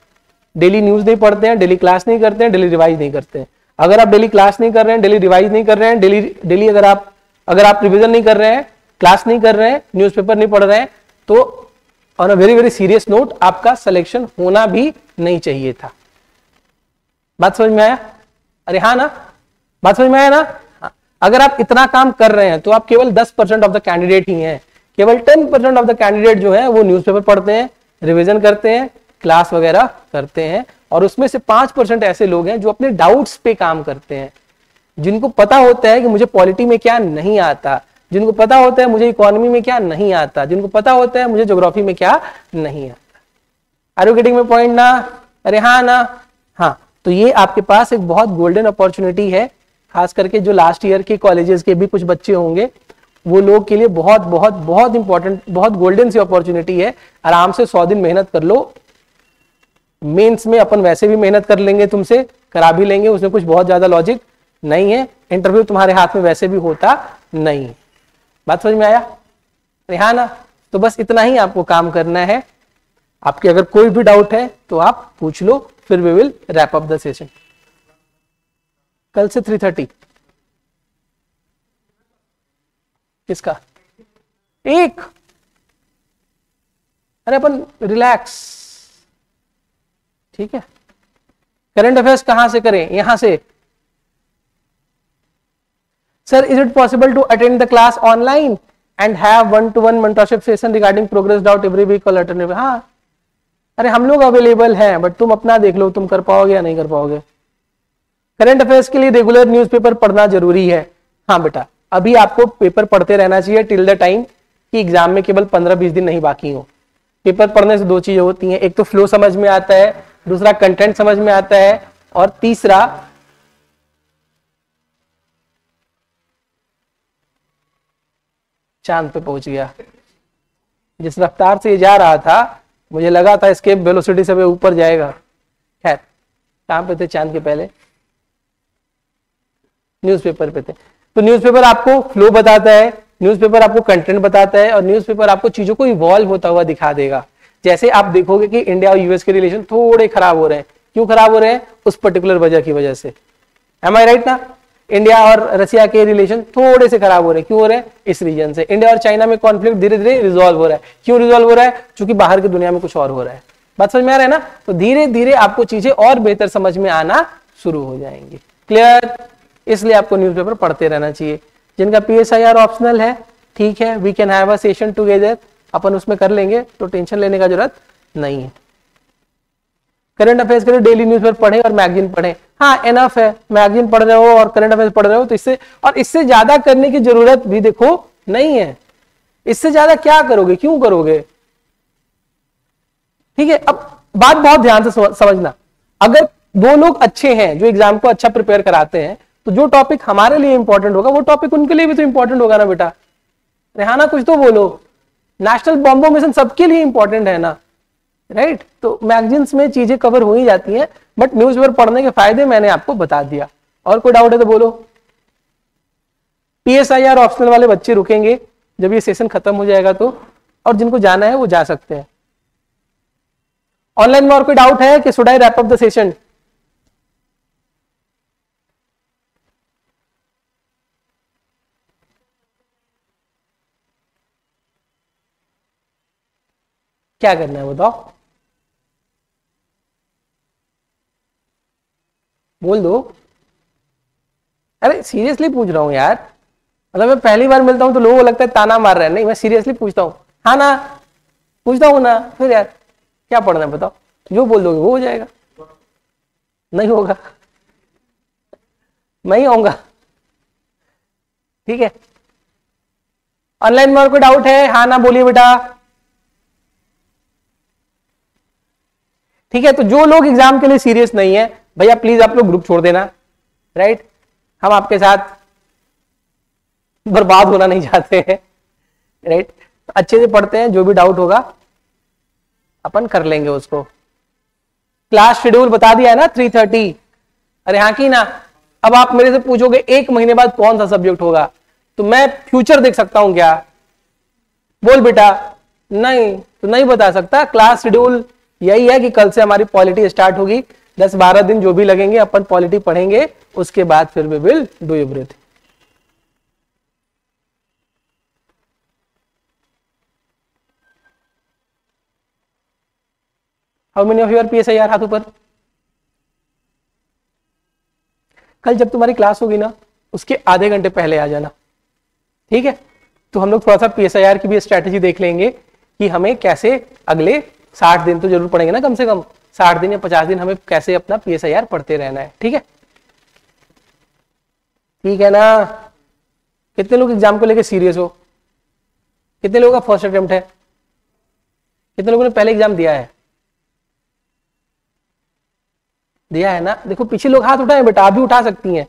Daily news नहीं पढ़ते हैं, डेली क्लास नहीं करते हैं, डेली रिवाइज नहीं करते हैं। अगर आप डेली क्लास नहीं कर रहे हैं, डेली रिवाइज नहीं कर रहे हैं, डेली अगर आप रिविजन नहीं कर रहे हैं, क्लास नहीं कर रहे हैं, न्यूज़पेपर नहीं पढ़ रहे हैं, तो on a very very serious note आपका सिलेक्शन होना भी नहीं चाहिए था। बात समझ में आया? अरे हाँ ना? बात समझ में आया ना? हाँ। अगर आप इतना काम कर रहे हैं तो आप केवल 10% ऑफ द कैंडिडेट ही हैं। केवल 10% ऑफ द कैंडिडेट जो है वो न्यूज़पेपर पढ़ते हैं, रिविजन करते हैं, क्लास वगैरह करते हैं, और उसमें से 5% ऐसे लोग हैं जो अपने डाउट्स पे काम करते हैं, जिनको पता होता है कि मुझे पॉलिटी में क्या नहीं आता, जिनको पता होता है मुझे इकोनॉमी में क्या नहीं आता, जिनको पता होता है मुझे ज्योग्राफी में क्या नहीं आता। Are you getting my point ना? अरे हाँ ना? हाँ। तो ये आपके पास एक बहुत गोल्डन अपॉर्चुनिटी है, खास करके जो लास्ट ईयर के कॉलेजेस के भी कुछ बच्चे होंगे, वो लोग के लिए बहुत बहुत बहुत इंपॉर्टेंट, बहुत गोल्डन सी अपॉर्चुनिटी है। आराम से 100 दिन मेहनत कर लो। मेंस में अपन वैसे भी मेहनत कर लेंगे, तुमसे करा भी लेंगे, उसमें कुछ बहुत ज्यादा लॉजिक नहीं है। इंटरव्यू तुम्हारे हाथ में वैसे भी होता नहीं। बात समझ में आया? अरे हाँ ना? तो बस इतना ही आपको काम करना है। आपके अगर कोई भी डाउट है तो आप पूछ लो, फिर we will wrap up the session. कल से 3:30 किसका? एक। अरे अपन रिलैक्स, ठीक है। करंट अफेयर्स कहां से करें? यहां से। Sir, is it possible to attend the class online and have 1-to-1 mentorship session regarding progress doubt every week or alternate? हाँ, अरे हम लोग अवेलेबल हैं, बट तुम अपना देख लो, तुम कर पाओगे या नहीं कर पाओगे। करंट अफेयर्स के लिए रेगुलर न्यूज़पेपर पढ़ना जरूरी है। हाँ बेटा, अभी आपको पेपर पढ़ते रहना चाहिए टिल द टाइम कि एग्जाम में केवल 15-20 दिन नहीं बाकी हो। पेपर पढ़ने से 2 चीजें होती हैं, एक तो फ्लो समझ में आता है, दूसरा कंटेंट समझ में आता है, और तीसरा चांद पे पहुंच गया। जिस रफ्तार से ये जा रहा था मुझे लगा था एस्केप वेलोसिटी से ऊपर जाएगा। खैर कहां पे थे चांद के पहले, न्यूज़पेपर पे थे। तो न्यूज़पेपर आपको फ्लो बताता है, न्यूज़पेपर आपको कंटेंट बताता है और न्यूज़पेपर आपको चीजों को इवॉल्व होता हुआ दिखा देगा। जैसे आप देखोगे कि इंडिया और यूएस के रिलेशन थोड़े खराब हो रहे हैं, क्यों खराब हो रहे हैं? उस पर्टिकुलर वजह की वजह से। एम आई राइट ना? इंडिया और रशिया के रिलेशन थोड़े से खराब हो रहे हैं, क्यों हो रहे हैं? इस रीजन से। इंडिया और चाइना में कॉन्फ्लिक्ट धीरे धीरे रिजॉल्व हो रहा है, क्यों रिजॉल्व हो रहा है? क्योंकि बाहर की दुनिया में कुछ और हो रहा है। बात समझ में आ रहा है ना? तो धीरे धीरे आपको चीजें और बेहतर समझ में आना शुरू हो जाएंगी। क्लियर? इसलिए आपको न्यूज़पेपर पढ़ते रहना चाहिए। जिनका PSIR ऑप्शनल है, ठीक है, we can have a session together, अपन उसमें कर लेंगे, तो टेंशन लेने का जरूरत नहीं है। करंट अफेयर्स के लिए डेली न्यूज़पेपर पढ़े और मैगजीन पढ़े। हाँ एनफ है, मैगजीन पढ़ रहे हो और करंट अफेयर्स पढ़ रहे हो तो इससे ज्यादा करने की जरूरत भी देखो नहीं है। इससे ज्यादा क्या करोगे, क्यों करोगे? ठीक है, अब बात बहुत ध्यान से समझना। अगर दो लोग अच्छे हैं जो एग्जाम को अच्छा प्रिपेयर कराते हैं, तो जो टॉपिक हमारे लिए इंपॉर्टेंट होगा वो टॉपिक उनके लिए भी तो इंपॉर्टेंट होगा ना बेटा। रेहाना कुछ तो बोलो, नेशनल बॉम्बो मिशन सबके लिए इंपॉर्टेंट है ना, राइट? तो मैगजीन्स में चीजें कवर हो ही जाती हैं, बट न्यूज़पेपर पढ़ने के फायदे मैंने आपको बता दिया। और कोई डाउट है तो बोलो। PSIR ऑप्शनल वाले बच्चे रुकेंगे जब ये सेशन खत्म हो जाएगा तो, और जिनको जाना है वो जा सकते हैं। ऑनलाइन में और कोई डाउट है कि should I rap up the session? क्या करना है बताओ, बोल दो। अरे सीरियसली पूछ रहा हूं यार, मतलब मैं पहली बार मिलता हूं तो लोगों को लगता है ताना मार रहे हैं। नहीं, मैं सीरियसली पूछता हूं। हाँ ना, पूछता हूं ना, फिर यार क्या पढ़ना है बताओ। जो बोल दोगे वो हो जाएगा। नहीं होगा, मैं ही आऊंगा। ठीक है, ऑनलाइन में और कोई डाउट है? हाँ ना बोलिए बेटा। ठीक है, तो जो लोग एग्जाम के लिए सीरियस नहीं है भैया प्लीज आप लोग ग्रुप छोड़ देना, राइट? हम आपके साथ बर्बाद होना नहीं चाहते हैं, राइट? अच्छे से पढ़ते हैं, जो भी डाउट होगा अपन कर लेंगे उसको। क्लास शेड्यूल बता दिया है ना 3:30। अरे हाँ की ना। अब आप मेरे से पूछोगे एक महीने बाद कौन सा सब्जेक्ट होगा, तो मैं फ्यूचर देख सकता हूं क्या? बोल बेटा। नहीं, तो नहीं बता सकता। क्लास शेड्यूल यही है कि कल से हमारी पॉलिटी स्टार्ट होगी, 10-12 दिन जो भी लगेंगे अपन पॉलिटी पढ़ेंगे, उसके बाद फिर we will do everything. How many of your PSIR हाथ ऊपर? कल जब तुम्हारी क्लास होगी ना उसके आधे घंटे पहले आ जाना, ठीक है? तो हम लोग थोड़ा सा PSIR की भी स्ट्रेटेजी देख लेंगे कि हमें कैसे अगले 60 दिन तो जरूर पढ़ेंगे ना, कम से कम 60 दिन या 50 दिन हमें कैसे अपना PSIR पढ़ते रहना है। ठीक है, ठीक है ना? कितने लोग एग्जाम को लेकर सीरियस हो? कितने लोगों का फर्स्ट अटेम्प्ट है? कितने लोगों ने पहले एग्जाम दिया है? दिया है ना? देखो पीछे लोग हाथ उठाए बेटा, आप भी उठा सकती हैं।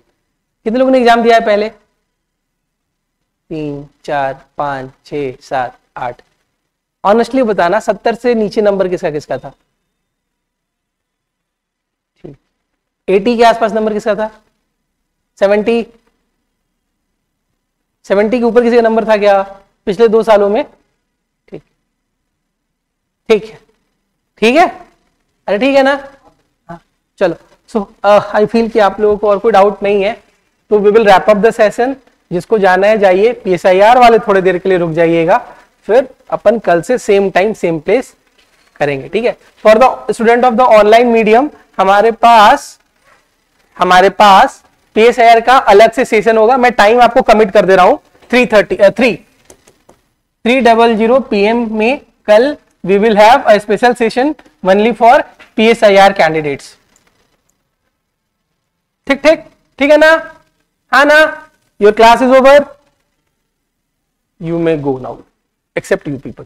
कितने लोगों ने एग्जाम दिया है पहले? 3, 4, 5, 6, 7, 8। ऑनेस्टली बताना 70 से नीचे नंबर किसका किसका था? 80 के आसपास नंबर किसका था? 70? 70 के ऊपर किसी का नंबर था क्या पिछले 2 सालों में? ठीक, ठीक है, ठीक है, अरे ठीक है ना? हाँ चलो। सो आई फील कि आप लोगों को और कोई डाउट नहीं है, तो we will wrap up the session. जिसको जाना है जाइए, PSIR वाले थोड़ी देर के लिए रुक जाइएगा, फिर अपन कल से सेम टाइम सेम प्लेस करेंगे। ठीक है, for the student of the online medium हमारे पास PSIR का अलग से सेशन होगा। मैं टाइम आपको कमिट कर दे रहा हूं, 3:00 PM में कल we will have a special session only for PSIR candidates. ठीक ठीक, ठीक है ना? हाँ ना? Your class is over, you may go now except you people.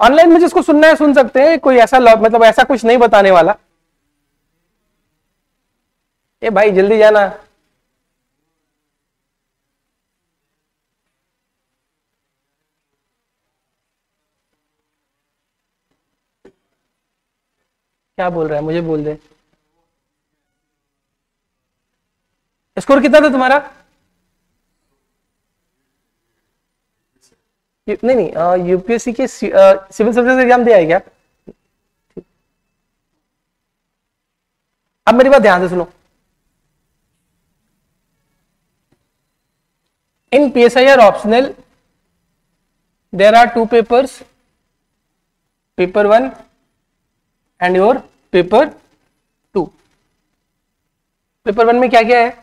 Online में जिसको सुनना है सुन सकते हैं, कोई ऐसा मतलब ऐसा कुछ नहीं बताने वाला। ए भाई जल्दी जाना। क्या बोल रहा है, मुझे बोल दे। स्कोर कितना था तुम्हारा? नहीं नहीं, यूपीएससी के सिविल सर्विसेज एग्जाम दिया है क्या? अब मेरी बात ध्यान से सुनो। In PSIR optional there are 2 papers, paper 1 and your paper 2। Paper 1 में क्या क्या है?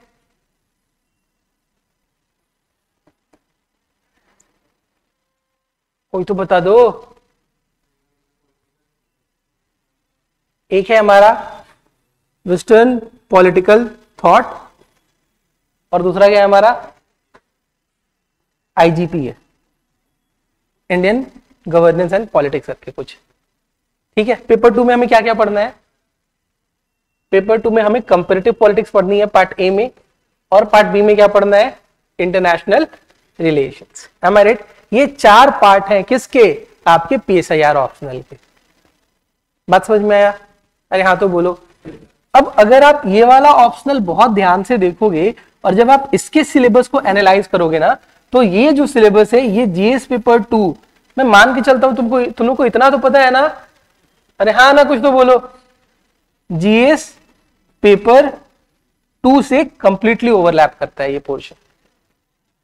कोई तो बता दो। एक है हमारा वेस्टर्न पॉलिटिकल थॉट और दूसरा क्या है हमारा? IGP है, इंडियन गवर्नेंस एंड पॉलिटिक्स करके कुछ। ठीक है, पेपर 2 में हमें क्या क्या पढ़ना है? पेपर 2 में हमें कंपैरेटिव पॉलिटिक्स पढ़नी है पार्ट ए में, और पार्ट बी में क्या पढ़ना है? International relations. M I right? ये 4 पार्ट हैं किसके? आपके PSIR ऑप्शनल के। बात समझ में आया? अरे हाँ तो बोलो। अब अगर आप ये वाला ऑप्शनल बहुत ध्यान से देखोगे और जब आप इसके सिलेबस को एनालाइज करोगे ना, तो ये जो सिलेबस है ये GS पेपर 2, मैं मान के चलता हूं तुम लोग को इतना तो पता है ना? अरे हाँ ना, कुछ तो बोलो। GS पेपर 2 से कंप्लीटली ओवरलैप करता है ये portion.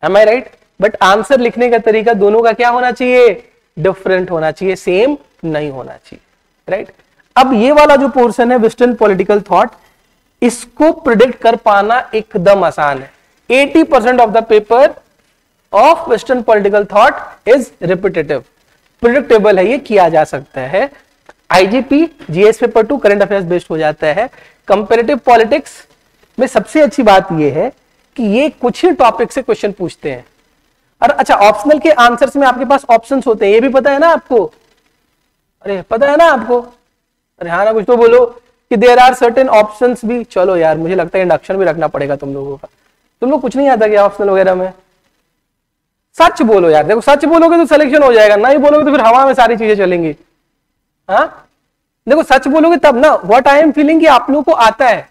Am I right? But answer लिखने का तरीका दोनों का क्या होना चाहिए? डिफरेंट होना चाहिए, सेम नहीं होना चाहिए। राइट? अब ये वाला जो पोर्शन है वेस्टर्न पॉलिटिकल थॉट, इसको प्रिडिक्ट कर पाना एकदम आसान है। 80% of the paper of western political thought is repetitive, predictable है, ये किया जा सकता है। IGP GS paper 2 current affairs based हो जाता है। कंपैरेटिव पॉलिटिक्स में सबसे अच्छी बात ये है कि ये कुछ ही टॉपिक से क्वेश्चन पूछते हैं। और अच्छा, ऑप्शनल के आंसर्स में आपके पास ऑप्शंस होते हैं, ये भी पता है ना आपको? अरे पता है ना आपको? अरे हाँ ना, कुछ तो बोलो कि देयर आर सर्टेन ऑप्शंस भी। चलो यार, मुझे लगता है इंडक्शन भी रखना पड़ेगा तुम लोगों का। तुम लोग कुछ नहीं आता क्या ऑप्शनल वगैरह में? सच बोलो यार, देखो सच बोलोगे तो सिलेक्शन हो जाएगा, नहीं बोलोगे तो फिर हवा में सारी चीजें चलेंगी। हाँ देखो, सच बोलोगे तब ना। व्हाट आई एम फीलिंग कि आप लोगों को आता है,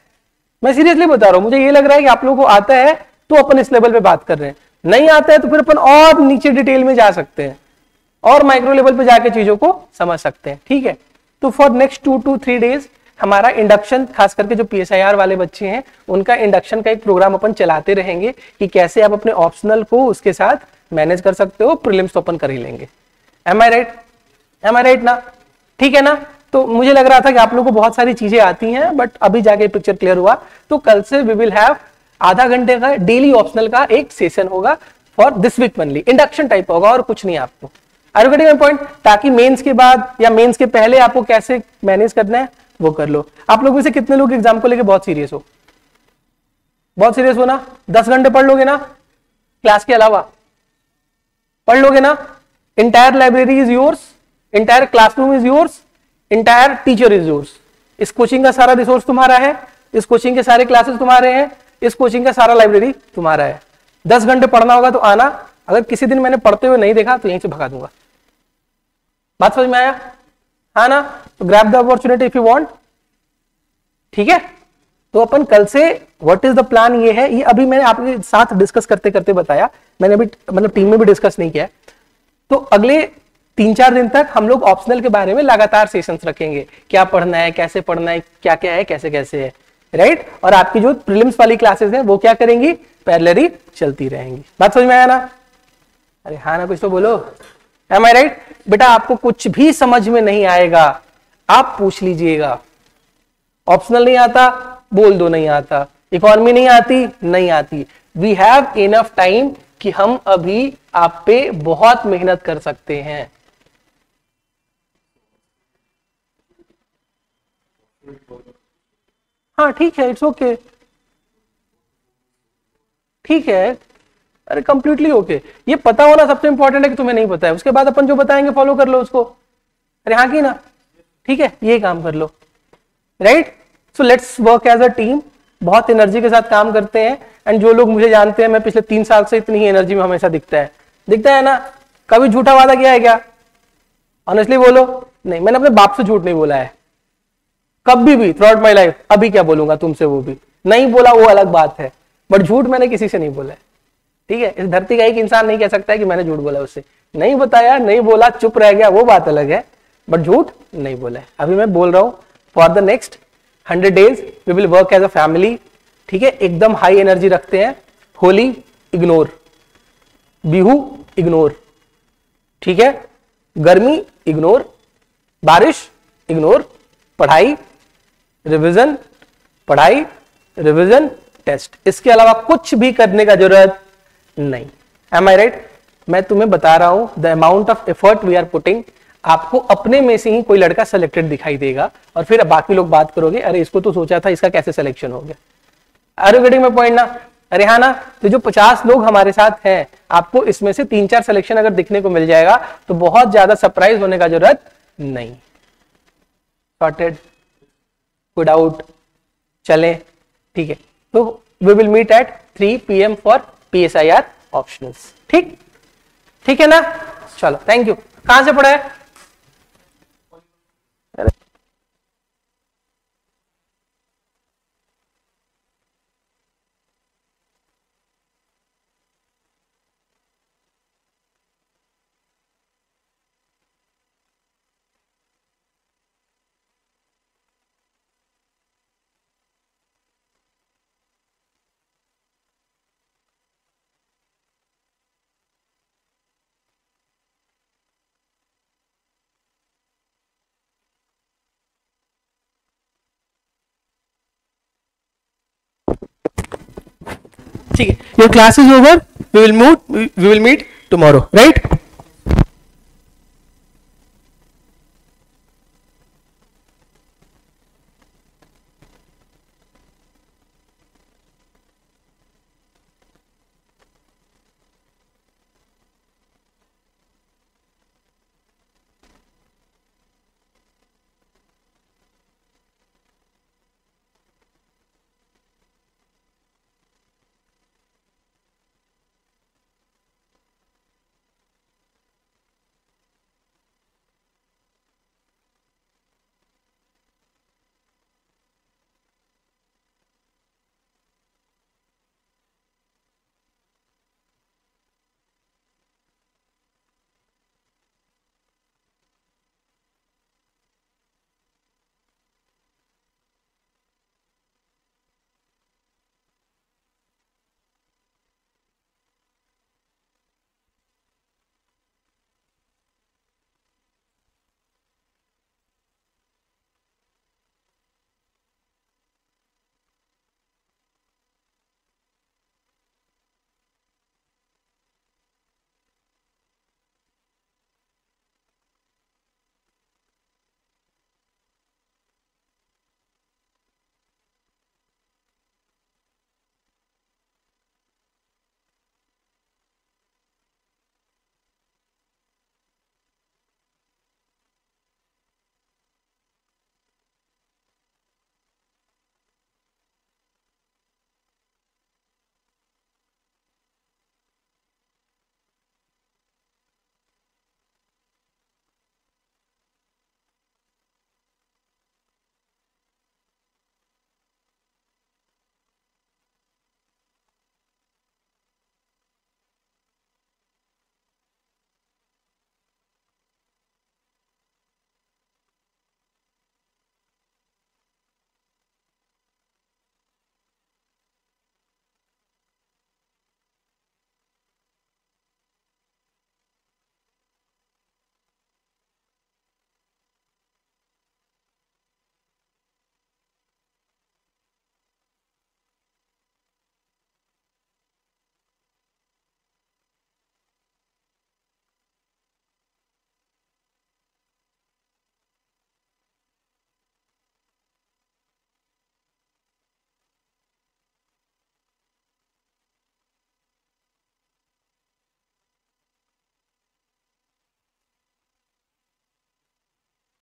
मैं सीरियसली बता रहा हूं, मुझे ये लग रहा है कि आप लोगों को आता है तो अपन इस लेवल पे बात कर रहे हैं। नहीं आता है तो फिर अपन और नीचे डिटेल में जा सकते हैं और माइक्रो लेवल पे जाके चीजों को समझ सकते हैं। ठीक है, तो फॉर नेक्स्ट 2 to 3 डेज हमारा इंडक्शन, खास करके जो PSIR वाले बच्चे हैं उनका इंडक्शन का एक प्रोग्राम अपन चलाते रहेंगे कि कैसे आप अपने ऑप्शनल को उसके साथ मैनेज कर सकते हो। प्रीलिम्स तो अपन कर ही लेंगे। M I right? Am I right ना? ठीक है ना? तो मुझे लग रहा था कि आप लोगों को बहुत सारी चीजें आती हैं, बट अभी जाके पिक्चर क्लियर हुआ। तो कल से वी विल हैव आधा घंटे का डेली ऑप्शनल का एक सेशन होगा for this week only. Induction type होगा और कुछ नहीं आपको। Are you getting my point? ताकि मेंस के बाद या मेंस के पहले आपको कैसे मैनेज करना है वो कर लो। आप लोग में से कितने लोग एग्जाम को लेके बहुत सीरियस हो? बहुत सीरियस हो ना? 10 घंटे पढ़ लोगे ना? क्लास के अलावा पढ़ लोगे ना? Entire library is yours, entire classroom is yours, entire teacher is yours. इस कोचिंग का सारा रिसोर्स तुम्हारा है, इस कोचिंग के सारे क्लासेस तुम्हारे हैं, इस कोचिंग का सारा लाइब्रेरी तुम्हारा है। 10 घंटे पढ़ना होगा तो आना। अगर किसी दिन मैंने पढ़ते हुए नहीं देखा तो यहीं से भगा दूंगा। बात समझ में आया? हाँ ना? तो grab the opportunity if you want. ठीक है, तो अपन कल से व्हाट इज द प्लान ये है, ये अभी मैंने आपके साथ डिस्कस करते करते बताया, मैंने अभी मतलब टीम में भी डिस्कस नहीं किया। तो अगले 3-4 दिन तक हम लोग ऑप्शनल के बारे में लगातार सेशंस रखेंगे, क्या पढ़ना है, कैसे पढ़ना है, क्या क्या है, कैसे कैसे है। राइट? और आपकी जो प्रीलिम्स वाली क्लासेस हैं वो क्या करेंगी? पैरेलली चलती रहेंगी। बात समझ में आया ना? अरे हाँ ना, कुछ तो बोलो। M I right? बेटा आपको कुछ भी समझ में नहीं आएगा आप पूछ लीजिएगा। ऑप्शनल नहीं आता, बोल दो नहीं आता। इकोनॉमी नहीं आती, नहीं आती। वी हैव इनफ टाइम कि हम अभी आप पे बहुत मेहनत कर सकते हैं। हाँ ठीक है, इट्स ओके, ठीक है। अरे कंप्लीटली ओके। ये पता होना सबसे इंपॉर्टेंट है कि तुम्हें नहीं पता है, उसके बाद अपन जो बताएंगे फॉलो कर लो उसको। अरे हाँ की ना? ठीक है, ये काम कर लो। Right? So let's work as a team. बहुत एनर्जी के साथ काम करते हैं। एंड जो लोग मुझे जानते हैं, मैं पिछले 3 साल से इतनी ही एनर्जी में हमेशा दिखता है ना। कभी झूठा वादा किया है क्या? ऑनेस्टली बोलो। नहीं, मैंने अपने बाप से झूठ नहीं बोला है कभी भी थ्रू आउट माई लाइफ। अभी क्या बोलूंगा तुमसे, वो भी नहीं बोला, वो अलग बात है, बट झूठ मैंने किसी से नहीं बोला है। ठीक है, इस धरती का एक इंसान नहीं कह सकता है कि मैंने झूठ बोला उससे। नहीं बताया, नहीं बोला, चुप रह गया, वो बात अलग है, बट झूठ नहीं बोला है। अभी मैं बोल रहा हूं for the next 100 days we will work as a family. ठीक है, एकदम हाई एनर्जी रखते हैं। होली इग्नोर, बिहू इग्नोर, ठीक है, गर्मी इग्नोर, बारिश इग्नोर, पढ़ाई रिवीजन, पढ़ाई रिवीजन, टेस्ट, इसके अलावा कुछ भी करने का जरूरत नहीं। Am I right? मैं तुम्हें बता रहा हूं the amount of effort we are putting. आपको अपने में से ही कोई लड़का सेलेक्टेड दिखाई देगा और फिर बाकी लोग बात करोगे, अरे इसको तो सोचा था, इसका कैसे सिलेक्शन हो गया। अरे गेटिंग माय पॉइंट ना? अरे हाँ ना? तो जो 50 लोग हमारे साथ हैं, आपको इसमें से 3-4 सिलेक्शन अगर दिखने को मिल जाएगा तो बहुत ज्यादा सरप्राइज होने का जरूरत नहीं। सॉर्टेड? Good out? चलें, ठीक है। तो we will meet at 3 PM for PSIR optionals. ठीक, ठीक है ना? चलो, थैंक यू। कहां से पढ़ा है? ठीक है, your class is over, we will meet tomorrow, right?